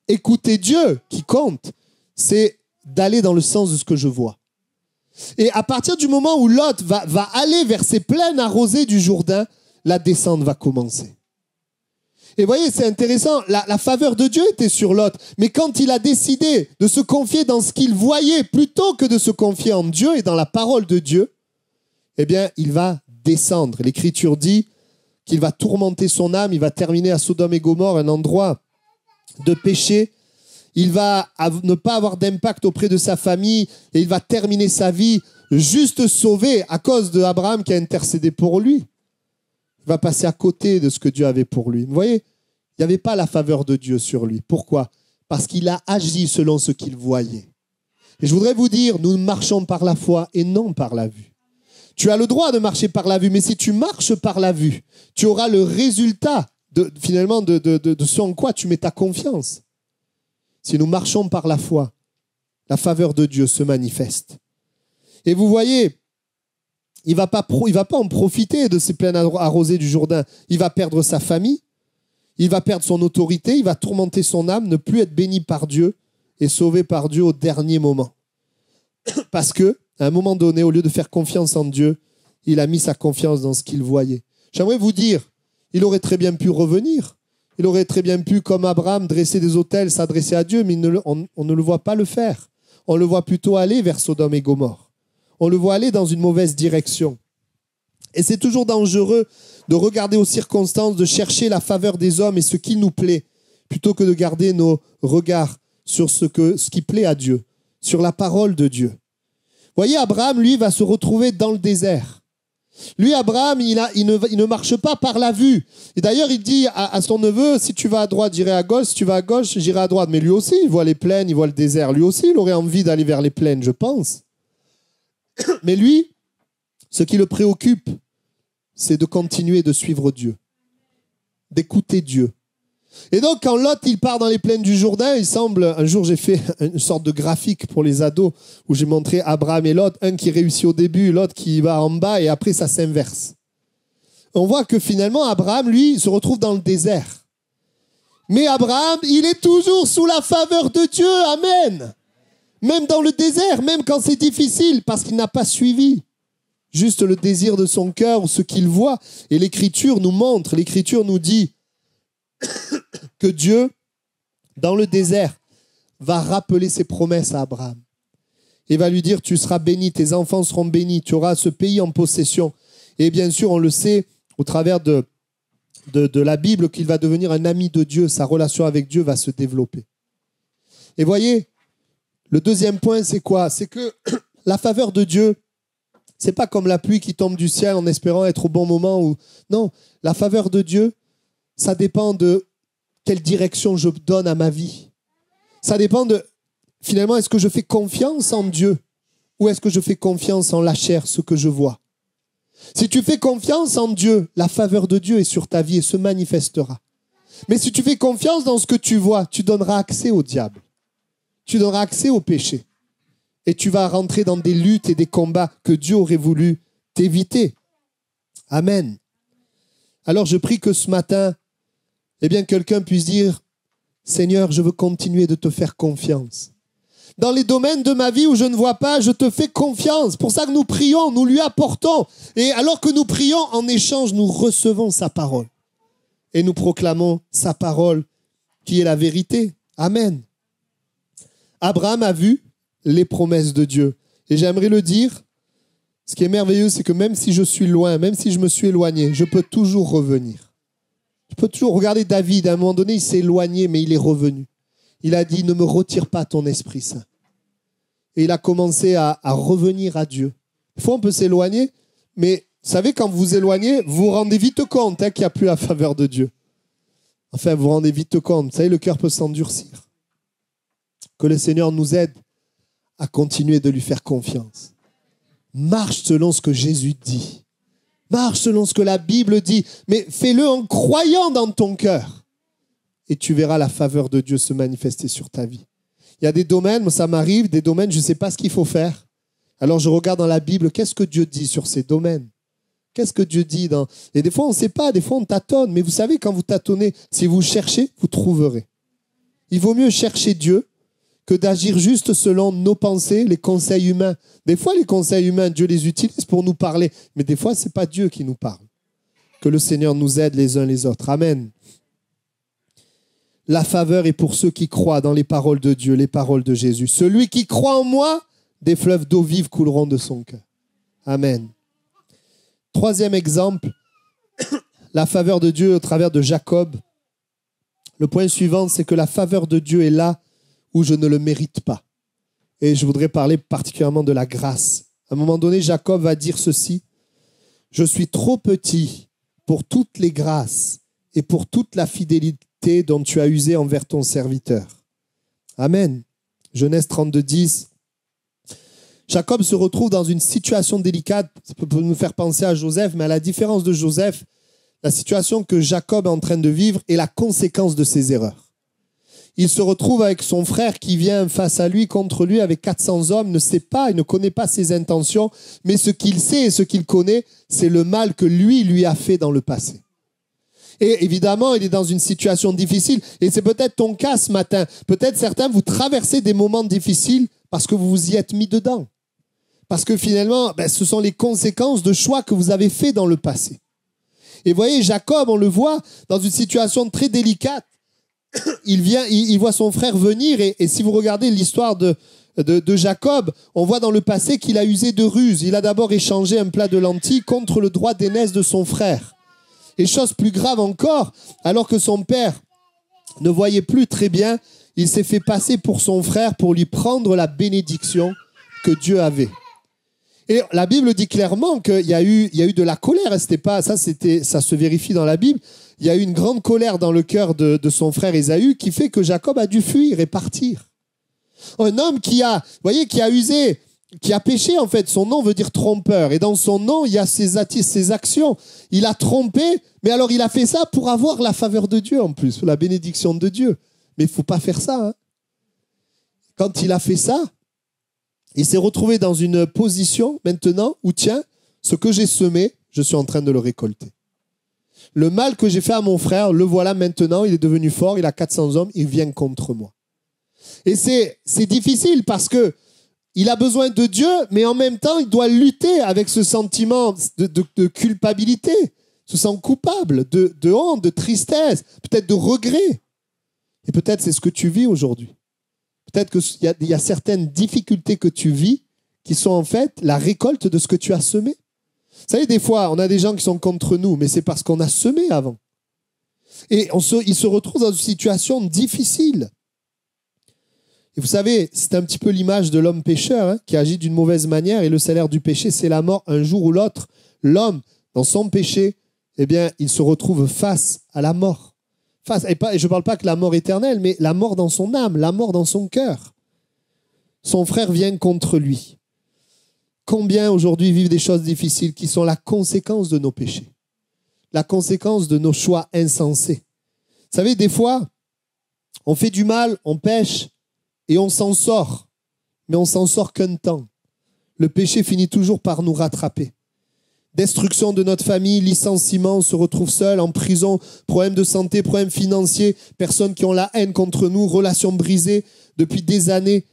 écouter Dieu qui compte, c'est d'aller dans le sens de ce que je vois. Et à partir du moment où Lot va aller vers ces plaines arrosées du Jourdain, la descente va commencer. Et vous voyez, c'est intéressant, la faveur de Dieu était sur Lot, mais quand il a décidé de se confier dans ce qu'il voyait, plutôt que de se confier en Dieu et dans la parole de Dieu, eh bien, il va descendre. L'Écriture dit qu'il va tourmenter son âme, il va terminer à Sodome et Gomorrhe, un endroit de péché. Il va ne pas avoir d'impact auprès de sa famille et il va terminer sa vie juste sauvé à cause d'Abraham qui a intercédé pour lui. Il va passer à côté de ce que Dieu avait pour lui. Vous voyez, il n'y avait pas la faveur de Dieu sur lui. Pourquoi ? Parce qu'il a agi selon ce qu'il voyait. Et je voudrais vous dire, nous marchons par la foi et non par la vue. Tu as le droit de marcher par la vue, mais si tu marches par la vue, tu auras le résultat finalement de ce en quoi tu mets ta confiance. Si nous marchons par la foi, la faveur de Dieu se manifeste. Et vous voyez, il va pas en profiter de ces plaines arrosées du Jourdain. Il va perdre sa famille, il va perdre son autorité, il va tourmenter son âme, ne plus être béni par Dieu et sauvé par Dieu au dernier moment. Parce que, à un moment donné, au lieu de faire confiance en Dieu, il a mis sa confiance dans ce qu'il voyait. J'aimerais vous dire, il aurait très bien pu revenir. Il aurait très bien pu, comme Abraham, dresser des autels, s'adresser à Dieu, mais on ne le voit pas le faire. On le voit plutôt aller vers Sodome et Gomorrhe. On le voit aller dans une mauvaise direction. Et c'est toujours dangereux de regarder aux circonstances, de chercher la faveur des hommes et ce qui nous plaît, plutôt que de garder nos regards sur ce qui plaît à Dieu, sur la parole de Dieu. Vous voyez, Abraham, lui, va se retrouver dans le désert. Lui, Abraham, il ne marche pas par la vue. Et d'ailleurs, il dit à son neveu, si tu vas à droite, j'irai à gauche. Si tu vas à gauche, j'irai à droite. Mais lui aussi, il voit les plaines, il voit le désert. Lui aussi, il aurait envie d'aller vers les plaines, je pense. Mais lui, ce qui le préoccupe, c'est de continuer de suivre Dieu, d'écouter Dieu. Et donc, quand Lot, il part dans les plaines du Jourdain, il semble, un jour j'ai fait une sorte de graphique pour les ados où j'ai montré Abraham et Lot, un qui réussit au début, l'autre qui va en bas et après ça s'inverse. On voit que finalement, Abraham, lui, se retrouve dans le désert. Mais Abraham, il est toujours sous la faveur de Dieu, amen. Même dans le désert, même quand c'est difficile, parce qu'il n'a pas suivi juste le désir de son cœur ou ce qu'il voit. Et l'Écriture nous montre, l'Écriture nous dit que Dieu, dans le désert, va rappeler ses promesses à Abraham. Il va lui dire, tu seras béni, tes enfants seront bénis, tu auras ce pays en possession. Et bien sûr, on le sait, au travers de de la Bible qu'il va devenir un ami de Dieu. Sa relation avec Dieu va se développer. Et voyez, le deuxième point, c'est quoi? C'est que la faveur de Dieu, c'est pas comme la pluie qui tombe du ciel en espérant être au bon moment. Non, la faveur de Dieu, ça dépend de quelle direction je donne à ma vie. Ça dépend de, finalement, est-ce que je fais confiance en Dieu ou est-ce que je fais confiance en la chair, ce que je vois? Si tu fais confiance en Dieu, la faveur de Dieu est sur ta vie et se manifestera. Mais si tu fais confiance dans ce que tu vois, tu donneras accès au diable. Tu donneras accès au péché. Et tu vas rentrer dans des luttes et des combats que Dieu aurait voulu t'éviter. Amen. Alors je prie que ce matin, quelqu'un puisse dire, Seigneur, je veux continuer de te faire confiance. Dans les domaines de ma vie où je ne vois pas, je te fais confiance. Pour ça que nous prions, nous lui apportons. Et alors que nous prions, en échange, nous recevons sa parole. Et nous proclamons sa parole qui est la vérité. Amen. Abraham a vu les promesses de Dieu. Et j'aimerais le dire, ce qui est merveilleux, c'est que même si je suis loin, même si je me suis éloigné, je peux toujours revenir. Je peux toujours regarder David, à un moment donné, il s'est éloigné, mais il est revenu. Il a dit, ne me retire pas ton Esprit Saint. Et il a commencé à revenir à Dieu. Des fois, on peut s'éloigner, mais vous savez, quand vous vous éloignez, vous vous rendez vite compte qu'il n'y a plus la faveur de Dieu. Enfin, vous vous rendez vite compte. Vous savez, le cœur peut s'endurcir. Que le Seigneur nous aide à continuer de lui faire confiance. Marche selon ce que Jésus dit. Marche selon ce que la Bible dit. Mais fais-le en croyant dans ton cœur. Et tu verras la faveur de Dieu se manifester sur ta vie. Il y a des domaines, moi ça m'arrive, des domaines, je ne sais pas ce qu'il faut faire. Alors je regarde dans la Bible, qu'est-ce que Dieu dit sur ces domaines? Qu'est-ce que Dieu dit dans... Et des fois on ne sait pas, des fois on tâtonne. Mais vous savez, quand vous tâtonnez, si vous cherchez, vous trouverez. Il vaut mieux chercher Dieu que d'agir juste selon nos pensées, les conseils humains. Des fois, les conseils humains, Dieu les utilise pour nous parler. Mais des fois, ce n'est pas Dieu qui nous parle. Que le Seigneur nous aide les uns les autres. Amen. La faveur est pour ceux qui croient dans les paroles de Dieu, les paroles de Jésus. Celui qui croit en moi, des fleuves d'eau vive couleront de son cœur. Amen. Troisième exemple, la faveur de Dieu au travers de Jacob. Le point suivant, c'est que la faveur de Dieu est là où je ne le mérite pas. Et je voudrais parler particulièrement de la grâce. À un moment donné, Jacob va dire ceci, « Je suis trop petit pour toutes les grâces et pour toute la fidélité dont tu as usé envers ton serviteur. » Amen. Genèse 32, 10. Jacob se retrouve dans une situation délicate. Ça peut nous faire penser à Joseph, mais à la différence de Joseph, la situation que Jacob est en train de vivre est la conséquence de ses erreurs. Il se retrouve avec son frère qui vient face à lui, contre lui, avec 400 hommes, ne sait pas, il ne connaît pas ses intentions, mais ce qu'il sait et ce qu'il connaît, c'est le mal que lui a fait dans le passé. Et évidemment, il est dans une situation difficile, et c'est peut-être ton cas ce matin. Peut-être certains, vous traversez des moments difficiles parce que vous vous y êtes mis dedans. Parce que finalement, ce sont les conséquences de choix que vous avez faits dans le passé. Et vous voyez, Jacob, on le voit dans une situation très délicate. Il voit son frère venir et si vous regardez l'histoire de Jacob, on voit dans le passé qu'il a usé de ruse. Il a d'abord échangé un plat de lentilles contre le droit d'aînesse de son frère. Et chose plus grave encore, alors que son père ne voyait plus très bien, il s'est fait passer pour son frère pour lui prendre la bénédiction que Dieu avait. Et la Bible dit clairement qu'il y a eu de la colère. Ça se vérifie dans la Bible. Il y a eu une grande colère dans le cœur de son frère Ésaü qui fait que Jacob a dû fuir et partir. Un homme qui a usé, qui a péché en fait. Son nom veut dire trompeur. Et dans son nom, il y a ses actions. Il a trompé, mais alors il a fait ça pour avoir la faveur de Dieu en plus, la bénédiction de Dieu. Mais il ne faut pas faire ça. Hein. Quand il a fait ça, il s'est retrouvé dans une position maintenant où, tiens, ce que j'ai semé, je suis en train de le récolter. Le mal que j'ai fait à mon frère, le voilà maintenant, il est devenu fort, il a 400 hommes, il vient contre moi. Et c'est difficile parce que il a besoin de Dieu, mais en même temps, il doit lutter avec ce sentiment de culpabilité, se sent coupable, de honte, de tristesse, peut-être de regret. Et peut-être c'est ce que tu vis aujourd'hui. Peut-être qu'il y a certaines difficultés que tu vis qui sont en fait la récolte de ce que tu as semé. Vous savez, des fois, on a des gens qui sont contre nous, mais c'est parce qu'on a semé avant. Et il se retrouve dans une situation difficile. Et vous savez, c'est un petit peu l'image de l'homme pécheur hein, qui agit d'une mauvaise manière et le salaire du péché, c'est la mort. Un jour ou l'autre, l'homme, dans son péché, eh bien, il se retrouve face à la mort. Et je ne parle pas que la mort éternelle, mais la mort dans son âme, la mort dans son cœur. Son frère vient contre lui. Combien aujourd'hui vivent des choses difficiles qui sont la conséquence de nos péchés, la conséquence de nos choix insensés. Vous savez, des fois, on fait du mal, on pêche, et on s'en sort, mais on s'en sort qu'un temps. Le péché finit toujours par nous rattraper. Destruction de notre famille, licenciement, on se retrouve seul, en prison, problèmes de santé, problèmes financiers, personnes qui ont la haine contre nous, relations brisées depuis des années.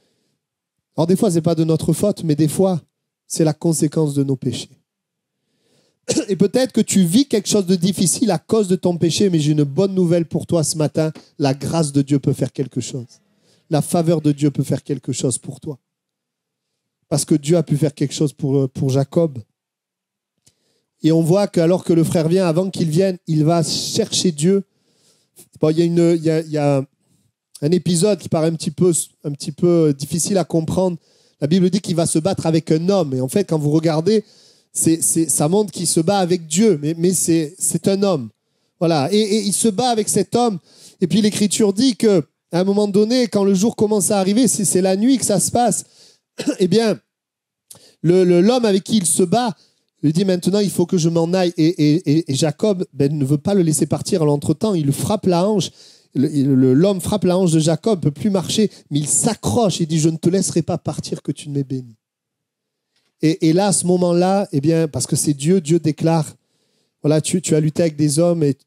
Alors des fois, ce n'est pas de notre faute, mais des fois, c'est la conséquence de nos péchés. Et peut-être que tu vis quelque chose de difficile à cause de ton péché, mais j'ai une bonne nouvelle pour toi ce matin, la grâce de Dieu peut faire quelque chose. La faveur de Dieu peut faire quelque chose pour toi. Parce que Dieu a pu faire quelque chose pour Jacob. Et on voit qu'alors que le frère vient, avant qu'il vienne, il va chercher Dieu. Bon, il y a un épisode qui paraît un petit peu difficile à comprendre. La Bible dit qu'il va se battre avec un homme. Et en fait, quand vous regardez, ça montre qu'il se bat avec Dieu. Mais c'est un homme. Voilà. Et il se bat avec cet homme. Et puis l'Écriture dit que à un moment donné, quand le jour commence à arriver, c'est la nuit que ça se passe, eh bien, l'homme avec qui il se bat lui dit maintenant, il faut que je m'en aille. Et Jacob ne veut pas le laisser partir. À l'entretemps, il frappe la hanche. L'homme frappe la hanche de Jacob, ne peut plus marcher, mais il s'accroche. Il dit, je ne te laisserai pas partir que tu ne m'aies béni. Et là, à ce moment-là, eh bien, parce que c'est Dieu déclare, voilà, tu as lutté avec des hommes et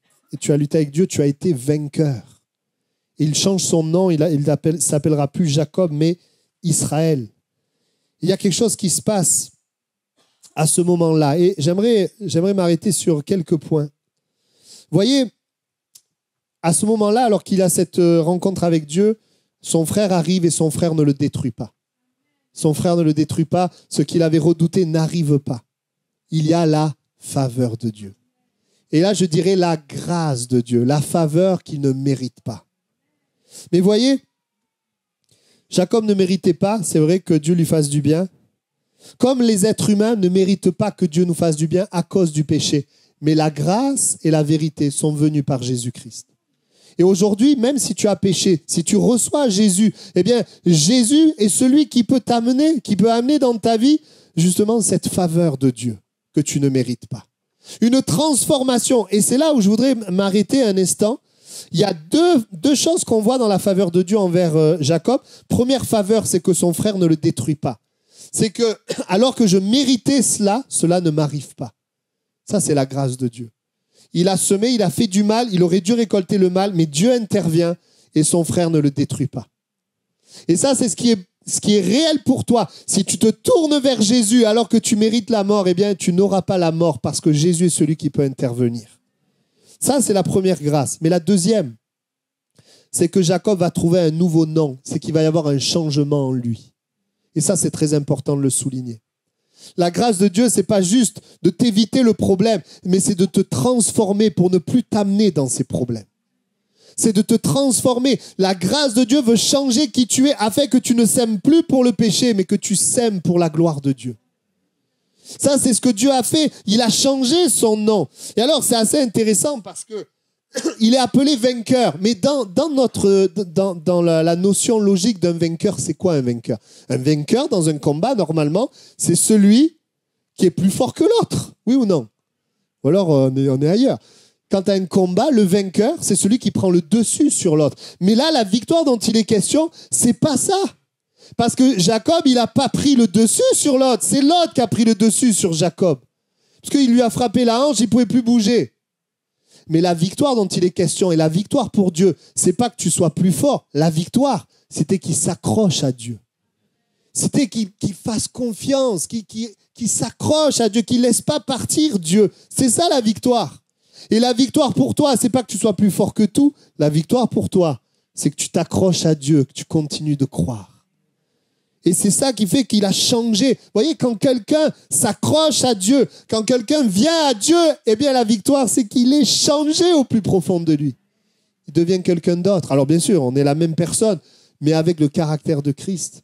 tu as lutté avec Dieu, tu as été vainqueur. Il change son nom, il ne s'appellera plus Jacob, mais Israël. Il y a quelque chose qui se passe à ce moment-là. Et j'aimerais m'arrêter sur quelques points. Vous voyez, à ce moment-là, alors qu'il a cette rencontre avec Dieu, son frère arrive et son frère ne le détruit pas. Son frère ne le détruit pas. Ce qu'il avait redouté n'arrive pas. Il y a la faveur de Dieu. Et là, je dirais la grâce de Dieu, la faveur qu'il ne mérite pas. Mais voyez, Jacob ne méritait pas, c'est vrai, que Dieu lui fasse du bien. Comme les êtres humains ne méritent pas que Dieu nous fasse du bien à cause du péché. Mais la grâce et la vérité sont venues par Jésus-Christ. Et aujourd'hui, même si tu as péché, si tu reçois Jésus, eh bien, Jésus est celui qui peut t'amener, qui peut amener dans ta vie justement cette faveur de Dieu que tu ne mérites pas. Une transformation. Et c'est là où je voudrais m'arrêter un instant. Il y a deux choses qu'on voit dans la faveur de Dieu envers Jacob. Première faveur, c'est que son frère ne le détruit pas. C'est que, alors que je méritais cela ne m'arrive pas. Ça, c'est la grâce de Dieu. Il a semé, il a fait du mal, il aurait dû récolter le mal, mais Dieu intervient et son frère ne le détruit pas. Et ça, c'est ce qui est réel pour toi. Si tu te tournes vers Jésus alors que tu mérites la mort, eh bien, tu n'auras pas la mort parce que Jésus est celui qui peut intervenir. Ça, c'est la première grâce. Mais la deuxième, c'est que Jacob va trouver un nouveau nom. C'est qu'il va y avoir un changement en lui. Et ça, c'est très important de le souligner. La grâce de Dieu, ce n'est pas juste de t'éviter le problème, mais c'est de te transformer pour ne plus t'amener dans ces problèmes. C'est de te transformer. La grâce de Dieu veut changer qui tu es afin que tu ne sèmes plus pour le péché, mais que tu sèmes pour la gloire de Dieu. Ça, c'est ce que Dieu a fait. Il a changé son nom. Et alors, c'est assez intéressant parce que il est appelé vainqueur. Mais dans la notion logique d'un vainqueur, c'est quoi un vainqueur? Un vainqueur, dans un combat, normalement, c'est celui qui est plus fort que l'autre. Oui ou non? Ou alors, on est ailleurs. Quand tu as un combat, le vainqueur, c'est celui qui prend le dessus sur l'autre. Mais là, la victoire dont il est question, c'est pas ça. Parce que Jacob, il n'a pas pris le dessus sur l'autre. C'est l'autre qui a pris le dessus sur Jacob. Parce qu'il lui a frappé la hanche, il ne pouvait plus bouger. Mais la victoire dont il est question, et la victoire pour Dieu, c'est pas que tu sois plus fort. La victoire, c'était qu'il s'accroche à Dieu. C'était qu'il fasse confiance, qu'il s'accroche à Dieu, qu'il ne laisse pas partir Dieu. C'est ça la victoire. Et la victoire pour toi, c'est pas que tu sois plus fort que tout. La victoire pour toi, c'est que tu t'accroches à Dieu, que tu continues de croire. Et c'est ça qui fait qu'il a changé. Vous voyez, quand quelqu'un s'accroche à Dieu, quand quelqu'un vient à Dieu, eh bien la victoire, c'est qu'il est changé au plus profond de lui. devient quelqu'un d'autre. Alors bien sûr, on est la même personne, mais avec le caractère de Christ.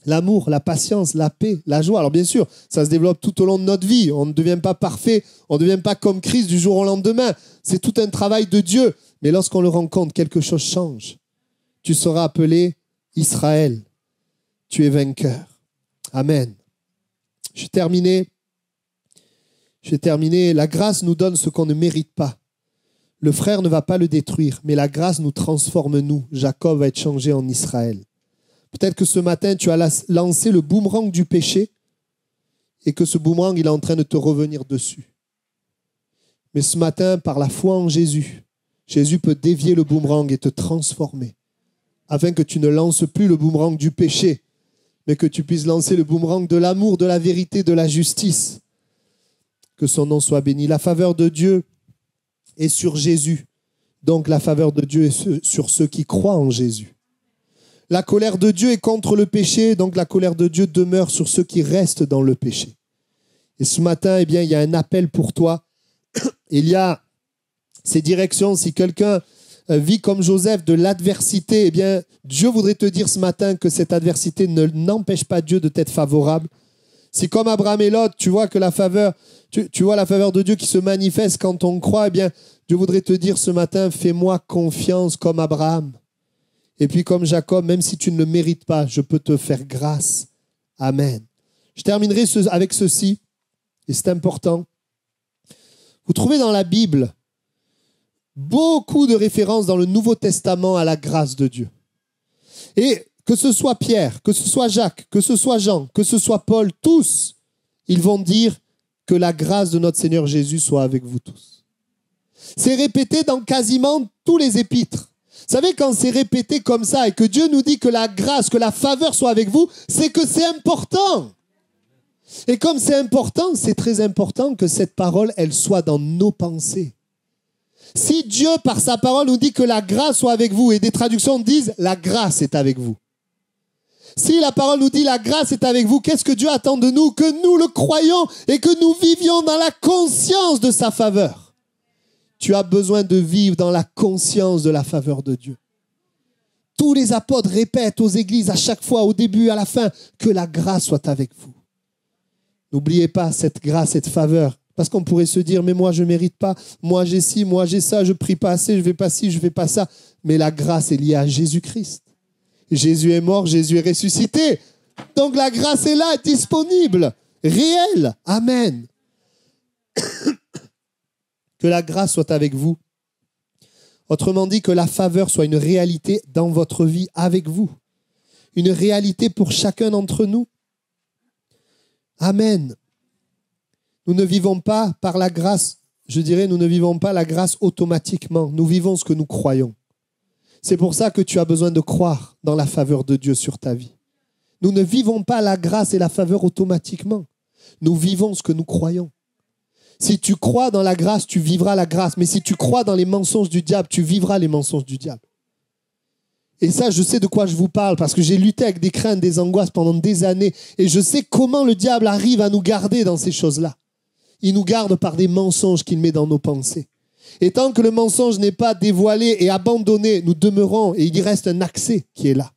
L'amour, la patience, la paix, la joie. Alors bien sûr, ça se développe tout au long de notre vie. On ne devient pas parfait, on ne devient pas comme Christ du jour au lendemain. C'est tout un travail de Dieu. Mais lorsqu'on le rencontre, quelque chose change. Tu seras appelé Israël. Tu es vainqueur. Amen. Je vais terminer. La grâce nous donne ce qu'on ne mérite pas. Le frère ne va pas le détruire, mais la grâce nous transforme, nous. Jacob va être changé en Israël. Peut-être que ce matin, tu as lancé le boomerang du péché et que ce boomerang, il est en train de te revenir dessus. Mais ce matin, par la foi en Jésus, Jésus peut dévier le boomerang et te transformer afin que tu ne lances plus le boomerang du péché, mais que tu puisses lancer le boomerang de l'amour, de la vérité, de la justice. Que son nom soit béni. La faveur de Dieu est sur Jésus. Donc la faveur de Dieu est sur ceux qui croient en Jésus. La colère de Dieu est contre le péché, donc la colère de Dieu demeure sur ceux qui restent dans le péché. Et ce matin, eh bien, il y a un appel pour toi. Il y a ces directions. Si quelqu'un vit comme Joseph de l'adversité, eh bien, Dieu voudrait te dire ce matin que cette adversité n'empêche pas Dieu de t'être favorable. Si comme Abraham et Lot, tu vois que la faveur, tu vois la faveur de Dieu qui se manifeste quand on croit, eh bien, Dieu voudrait te dire ce matin, fais-moi confiance comme Abraham. Et puis comme Jacob, même si tu ne le mérites pas, je peux te faire grâce. Amen. Je terminerai avec ceci, et c'est important. Vous trouvez dans la Bible beaucoup de références dans le Nouveau Testament à la grâce de Dieu. Et que ce soit Pierre, que ce soit Jacques, que ce soit Jean, que ce soit Paul, tous, ils vont dire que la grâce de notre Seigneur Jésus soit avec vous tous. C'est répété dans quasiment tous les épîtres. Vous savez, quand c'est répété comme ça et que Dieu nous dit que la grâce, que la faveur soit avec vous, c'est que c'est important. Et comme c'est important, c'est très important que cette parole, elle soit dans nos pensées. Si Dieu, par sa parole, nous dit que la grâce soit avec vous, et des traductions disent « la grâce est avec vous ». Si la parole nous dit « la grâce est avec vous », qu'est-ce que Dieu attend de nous? Que nous le croyions et que nous vivions dans la conscience de sa faveur. Tu as besoin de vivre dans la conscience de la faveur de Dieu. Tous les apôtres répètent aux églises à chaque fois, au début, à la fin, que la grâce soit avec vous. N'oubliez pas cette grâce, cette faveur. Parce qu'on pourrait se dire, mais moi je ne mérite pas, moi j'ai ci, moi j'ai ça, je ne prie pas assez, je ne fais pas ci, je ne fais pas ça. Mais la grâce est liée à Jésus-Christ. Jésus est mort, Jésus est ressuscité. Donc la grâce est là, disponible, réelle. Amen. Que la grâce soit avec vous. Autrement dit, que la faveur soit une réalité dans votre vie avec vous. Une réalité pour chacun d'entre nous. Amen. Nous ne vivons pas par la grâce, je dirais, nous ne vivons pas la grâce automatiquement. Nous vivons ce que nous croyons. C'est pour ça que tu as besoin de croire dans la faveur de Dieu sur ta vie. Nous ne vivons pas la grâce et la faveur automatiquement. Nous vivons ce que nous croyons. Si tu crois dans la grâce, tu vivras la grâce. Mais si tu crois dans les mensonges du diable, tu vivras les mensonges du diable. Et ça, je sais de quoi je vous parle parce que j'ai lutté avec des craintes, des angoisses pendant des années. Et je sais comment le diable arrive à nous garder dans ces choses-là. Il nous garde par des mensonges qu'il met dans nos pensées. Et tant que le mensonge n'est pas dévoilé et abandonné, nous demeurons et il y reste un accès qui est là.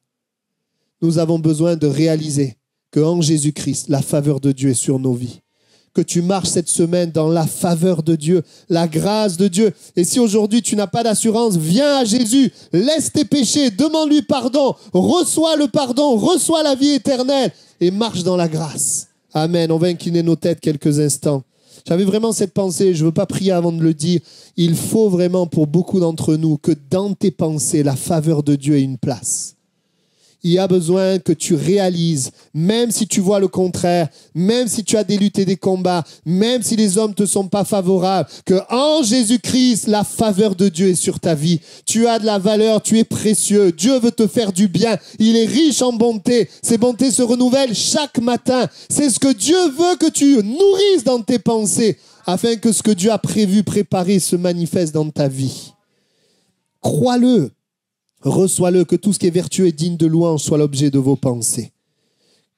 Nous avons besoin de réaliser qu'en Jésus-Christ, la faveur de Dieu est sur nos vies. Que tu marches cette semaine dans la faveur de Dieu, la grâce de Dieu. Et si aujourd'hui tu n'as pas d'assurance, viens à Jésus, laisse tes péchés, demande-lui pardon, reçois le pardon, reçois la vie éternelle et marche dans la grâce. Amen. On va incliner nos têtes quelques instants. J'avais vraiment cette pensée, je ne veux pas prier avant de le dire. Il faut vraiment pour beaucoup d'entre nous que dans tes pensées, la faveur de Dieu ait une place. Il y a besoin que tu réalises, même si tu vois le contraire, même si tu as des luttes et des combats, même si les hommes ne te sont pas favorables, que en Jésus-Christ, la faveur de Dieu est sur ta vie. Tu as de la valeur, tu es précieux. Dieu veut te faire du bien. Il est riche en bonté. Ses bontés se renouvellent chaque matin. C'est ce que Dieu veut que tu nourrisses dans tes pensées, afin que ce que Dieu a prévu, préparé, se manifeste dans ta vie. Crois-le. Reçois-le, que tout ce qui est vertueux et digne de louange soit l'objet de vos pensées.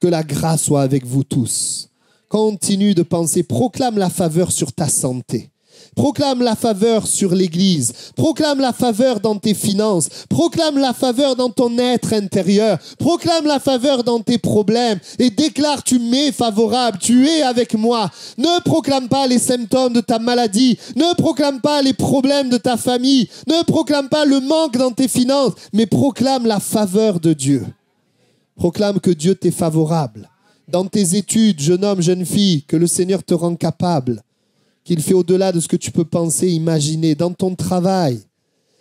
Que la grâce soit avec vous tous. Continue de penser, proclame la faveur sur ta santé. Proclame la faveur sur l'Église. Proclame la faveur dans tes finances. Proclame la faveur dans ton être intérieur. Proclame la faveur dans tes problèmes. Et déclare, tu m'es favorable. Tu es avec moi. Ne proclame pas les symptômes de ta maladie. Ne proclame pas les problèmes de ta famille. Ne proclame pas le manque dans tes finances. Mais proclame la faveur de Dieu. Proclame que Dieu t'est favorable. Dans tes études, jeune homme, jeune fille, que le Seigneur te rend capable. Qu'il fait au-delà de ce que tu peux penser, imaginer. Dans ton travail,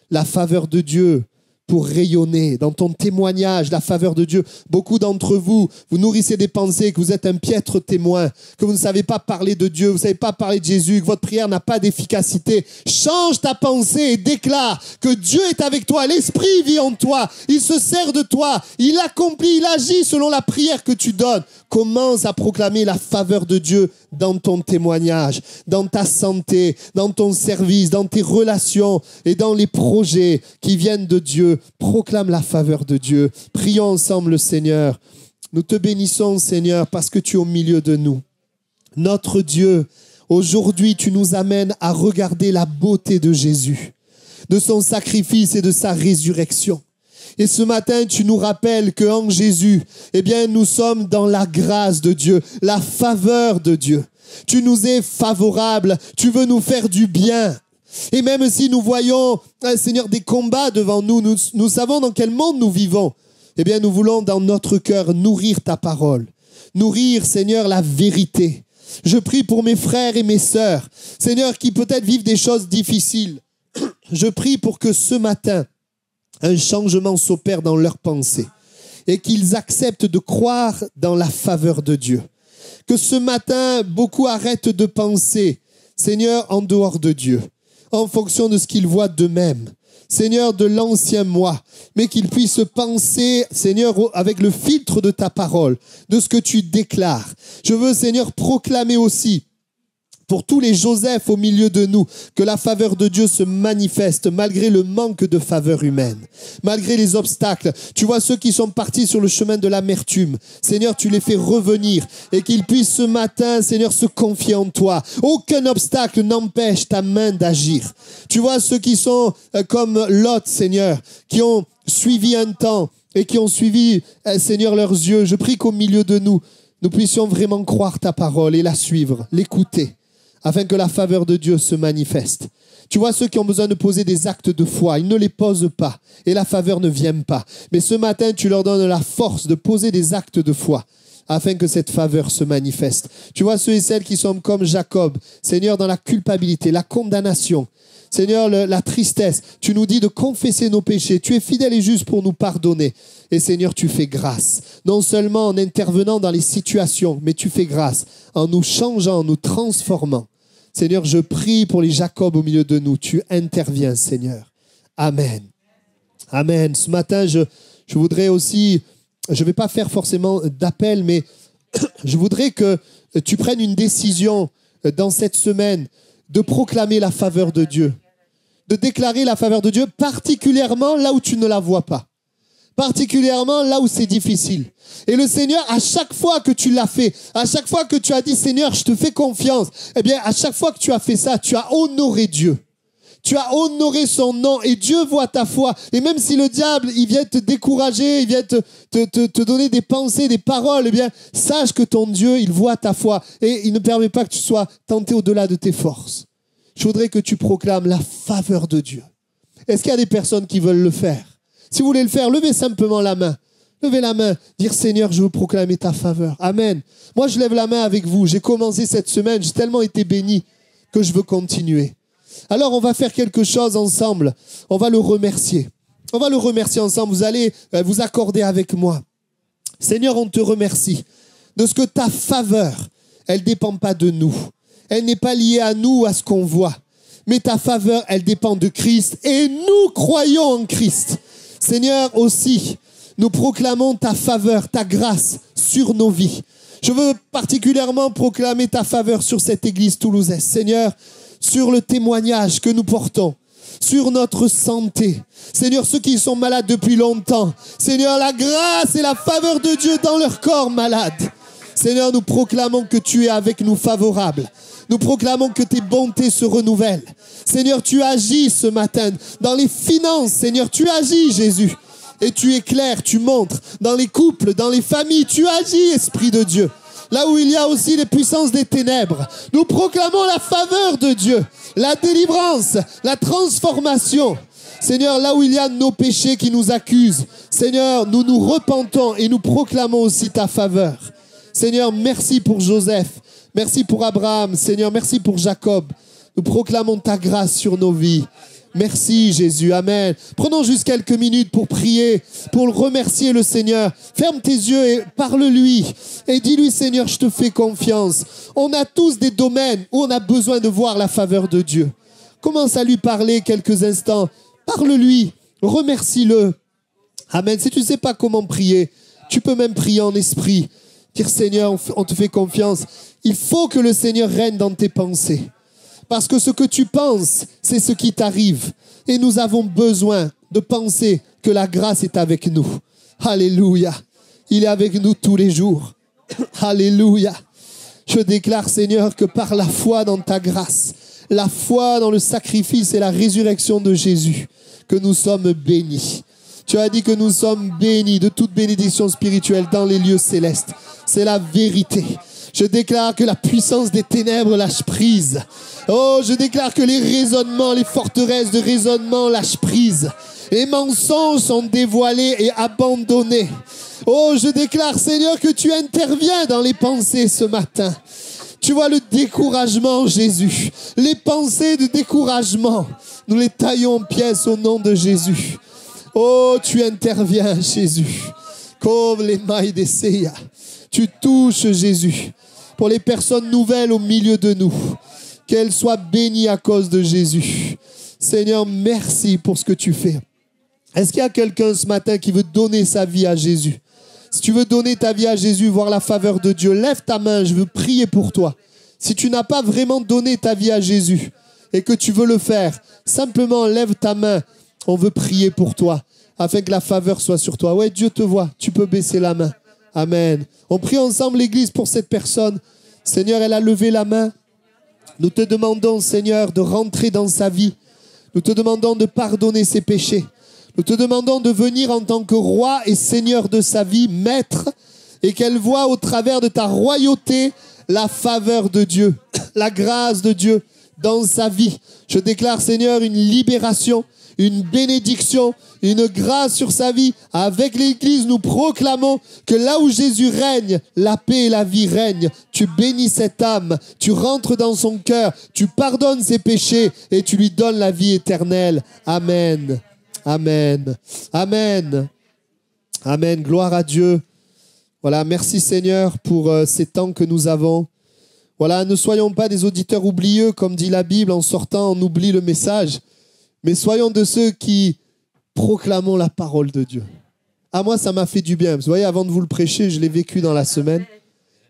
la faveur de Dieu pour rayonner. Dans ton témoignage, la faveur de Dieu. Beaucoup d'entre vous, vous nourrissez des pensées que vous êtes un piètre témoin, que vous ne savez pas parler de Dieu, vous ne savez pas parler de Jésus, que votre prière n'a pas d'efficacité. Change ta pensée et déclare que Dieu est avec toi. L'Esprit vit en toi. Il se sert de toi. Il accomplit, il agit selon la prière que tu donnes. Commence à proclamer la faveur de Dieu dans ton témoignage, dans ta santé, dans ton service, dans tes relations et dans les projets qui viennent de Dieu. Proclame la faveur de Dieu. Prions ensemble le Seigneur. Nous te bénissons, Seigneur, parce que tu es au milieu de nous. Notre Dieu, aujourd'hui, tu nous amènes à regarder la beauté de Jésus, de son sacrifice et de sa résurrection. Et ce matin, tu nous rappelles qu'en Jésus, eh bien, nous sommes dans la grâce de Dieu, la faveur de Dieu. Tu nous es favorable, tu veux nous faire du bien. Et même si nous voyons, Seigneur, des combats devant nous, nous savons dans quel monde nous vivons. Eh bien, nous voulons dans notre cœur nourrir ta parole. Nourrir, Seigneur, la vérité. Je prie pour mes frères et mes sœurs, Seigneur, qui peut-être vivent des choses difficiles. Je prie pour que ce matin, un changement s'opère dans leurs pensées et qu'ils acceptent de croire dans la faveur de Dieu. Que ce matin, beaucoup arrêtent de penser, Seigneur, en dehors de Dieu, en fonction de ce qu'ils voient d'eux-mêmes. Seigneur, de l'ancien moi, mais qu'ils puissent penser, Seigneur, avec le filtre de ta parole, de ce que tu déclares. Je veux, Seigneur, proclamer aussi pour tous les Joseph au milieu de nous, que la faveur de Dieu se manifeste malgré le manque de faveur humaine, malgré les obstacles. Tu vois ceux qui sont partis sur le chemin de l'amertume. Seigneur, tu les fais revenir et qu'ils puissent ce matin, Seigneur, se confier en toi. Aucun obstacle n'empêche ta main d'agir. Tu vois ceux qui sont comme Lot, Seigneur, qui ont suivi un temps et qui ont suivi, Seigneur, leurs yeux. Je prie qu'au milieu de nous, nous puissions vraiment croire ta parole et la suivre, l'écouter, afin que la faveur de Dieu se manifeste. Tu vois ceux qui ont besoin de poser des actes de foi, ils ne les posent pas et la faveur ne vient pas. Mais ce matin, tu leur donnes la force de poser des actes de foi afin que cette faveur se manifeste. Tu vois ceux et celles qui sont comme Jacob, Seigneur, dans la culpabilité, la condamnation. Seigneur, la tristesse, tu nous dis de confesser nos péchés. Tu es fidèle et juste pour nous pardonner. Et Seigneur, tu fais grâce. Non seulement en intervenant dans les situations, mais tu fais grâce en nous changeant, en nous transformant. Seigneur, je prie pour les Jacob au milieu de nous. Tu interviens, Seigneur. Amen. Amen. Ce matin, je voudrais aussi, je ne vais pas faire forcément d'appel, mais je voudrais que tu prennes une décision dans cette semaine de proclamer la faveur de Dieu, de déclarer la faveur de Dieu, particulièrement là où tu ne la vois pas, particulièrement là où c'est difficile. Et le Seigneur, à chaque fois que tu l'as fait, à chaque fois que tu as dit, Seigneur, je te fais confiance, eh bien, à chaque fois que tu as fait ça, tu as honoré Dieu. Tu as honoré son nom et Dieu voit ta foi. Et même si le diable, il vient te décourager, il vient te donner des pensées, des paroles, eh bien, sache que ton Dieu, il voit ta foi et il ne permet pas que tu sois tenté au-delà de tes forces. Je voudrais que tu proclames la faveur de Dieu. Est-ce qu'il y a des personnes qui veulent le faire? Si vous voulez le faire, levez simplement la main. Levez la main, dire Seigneur, je veux proclamer ta faveur. Amen. Moi, je lève la main avec vous. J'ai commencé cette semaine, j'ai tellement été béni que je veux continuer. Alors, on va faire quelque chose ensemble. On va le remercier. On va le remercier ensemble. Vous allez vous accorder avec moi. Seigneur, on te remercie de ce que ta faveur, elle ne dépend pas de nous. Elle n'est pas liée à nous, à ce qu'on voit. Mais ta faveur, elle dépend de Christ. Et nous croyons en Christ. Seigneur, aussi, nous proclamons ta faveur, ta grâce sur nos vies. Je veux particulièrement proclamer ta faveur sur cette église toulousaise. Seigneur, sur le témoignage que nous portons, sur notre santé. Seigneur, ceux qui sont malades depuis longtemps. Seigneur, la grâce et la faveur de Dieu dans leur corps malade. Seigneur, nous proclamons que tu es avec nous favorable. Nous proclamons que tes bontés se renouvellent. Seigneur, tu agis ce matin dans les finances. Seigneur, tu agis, Jésus. Et tu éclaires, tu montres dans les couples, dans les familles. Tu agis, Esprit de Dieu. Là où il y a aussi les puissances des ténèbres, nous proclamons la faveur de Dieu, la délivrance, la transformation. Seigneur, là où il y a nos péchés qui nous accusent, Seigneur, nous nous repentons et nous proclamons aussi ta faveur. Seigneur, merci pour Joseph, merci pour Abraham, Seigneur, merci pour Jacob. Nous proclamons ta grâce sur nos vies. Merci Jésus, amen. Prenons juste quelques minutes pour prier, pour remercier le Seigneur. Ferme tes yeux et parle-lui. Et dis-lui, Seigneur, je te fais confiance. On a tous des domaines où on a besoin de voir la faveur de Dieu. Commence à lui parler quelques instants. Parle-lui, remercie-le. Amen. Si tu ne sais pas comment prier, tu peux même prier en esprit. Dire, Seigneur, on te fait confiance. Il faut que le Seigneur règne dans tes pensées. Parce que ce que tu penses, c'est ce qui t'arrive. Et nous avons besoin de penser que la grâce est avec nous. Alléluia. Il est avec nous tous les jours. Alléluia. Je déclare, Seigneur, que par la foi dans ta grâce, la foi dans le sacrifice et la résurrection de Jésus, que nous sommes bénis. Tu as dit que nous sommes bénis de toute bénédiction spirituelle dans les lieux célestes. C'est la vérité. Je déclare que la puissance des ténèbres lâche prise. Oh, je déclare que les raisonnements, les forteresses de raisonnement lâchent prise. Les mensonges sont dévoilés et abandonnés. Oh, je déclare, Seigneur, que tu interviens dans les pensées ce matin. Tu vois le découragement, Jésus. Les pensées de découragement, nous les taillons en pièces au nom de Jésus. Oh, tu interviens, Jésus. Comme les mailles des Seiya. Tu touches, Jésus, pour les personnes nouvelles au milieu de nous. Qu'elles soient bénies à cause de Jésus. Seigneur, merci pour ce que tu fais. Est-ce qu'il y a quelqu'un ce matin qui veut donner sa vie à Jésus? Si tu veux donner ta vie à Jésus, voir la faveur de Dieu, lève ta main, je veux prier pour toi. Si tu n'as pas vraiment donné ta vie à Jésus et que tu veux le faire, simplement lève ta main. On veut prier pour toi afin que la faveur soit sur toi. Ouais, Dieu te voit, tu peux baisser la main. Amen. On prie ensemble, l'Église, pour cette personne. Seigneur, elle a levé la main. Nous te demandons, Seigneur, de rentrer dans sa vie. Nous te demandons de pardonner ses péchés. Nous te demandons de venir en tant que roi et seigneur de sa vie, maître, et qu'elle voit au travers de ta royauté la faveur de Dieu, la grâce de Dieu dans sa vie. Je déclare, Seigneur, une libération, une bénédiction, une grâce sur sa vie. Avec l'Église, nous proclamons que là où Jésus règne, la paix et la vie règnent. Tu bénis cette âme, tu rentres dans son cœur, tu pardonnes ses péchés et tu lui donnes la vie éternelle. Amen. Amen. Amen. Amen. Gloire à Dieu. Voilà, merci Seigneur pour ces temps que nous avons. Voilà, ne soyons pas des auditeurs oublieux, comme dit la Bible, en sortant, on oublie le message. Mais soyons de ceux qui proclamons la parole de Dieu. Ah, moi, ça m'a fait du bien. Vous voyez, avant de vous le prêcher, je l'ai vécu dans la semaine.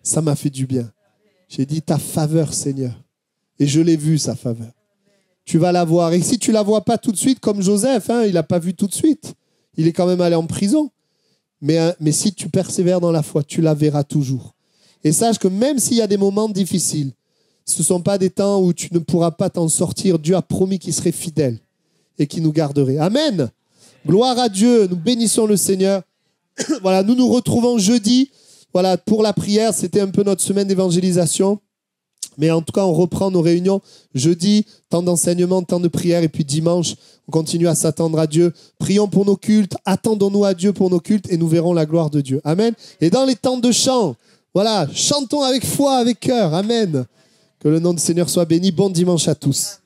Ça m'a fait du bien. J'ai dit, ta faveur, Seigneur. Et je l'ai vu, sa faveur. Tu vas la voir. Et si tu ne la vois pas tout de suite, comme Joseph, il n'a pas vu tout de suite. Il est quand même allé en prison. Mais si tu persévères dans la foi, tu la verras toujours. Et sache que même s'il y a des moments difficiles, ce ne sont pas des temps où tu ne pourras pas t'en sortir. Dieu a promis qu'il serait fidèle et qu'il nous garderait. Amen. Gloire à Dieu. Nous bénissons le Seigneur. Voilà, nous nous retrouvons jeudi. Voilà, pour la prière, c'était un peu notre semaine d'évangélisation. Mais en tout cas, on reprend nos réunions jeudi, temps d'enseignement, temps de prière. Et puis dimanche, on continue à s'attendre à Dieu. Prions pour nos cultes. Attendons-nous à Dieu pour nos cultes et nous verrons la gloire de Dieu. Amen. Et dans les temps de chant, voilà, chantons avec foi, avec cœur. Amen. Que le nom du Seigneur soit béni. Bon dimanche à tous.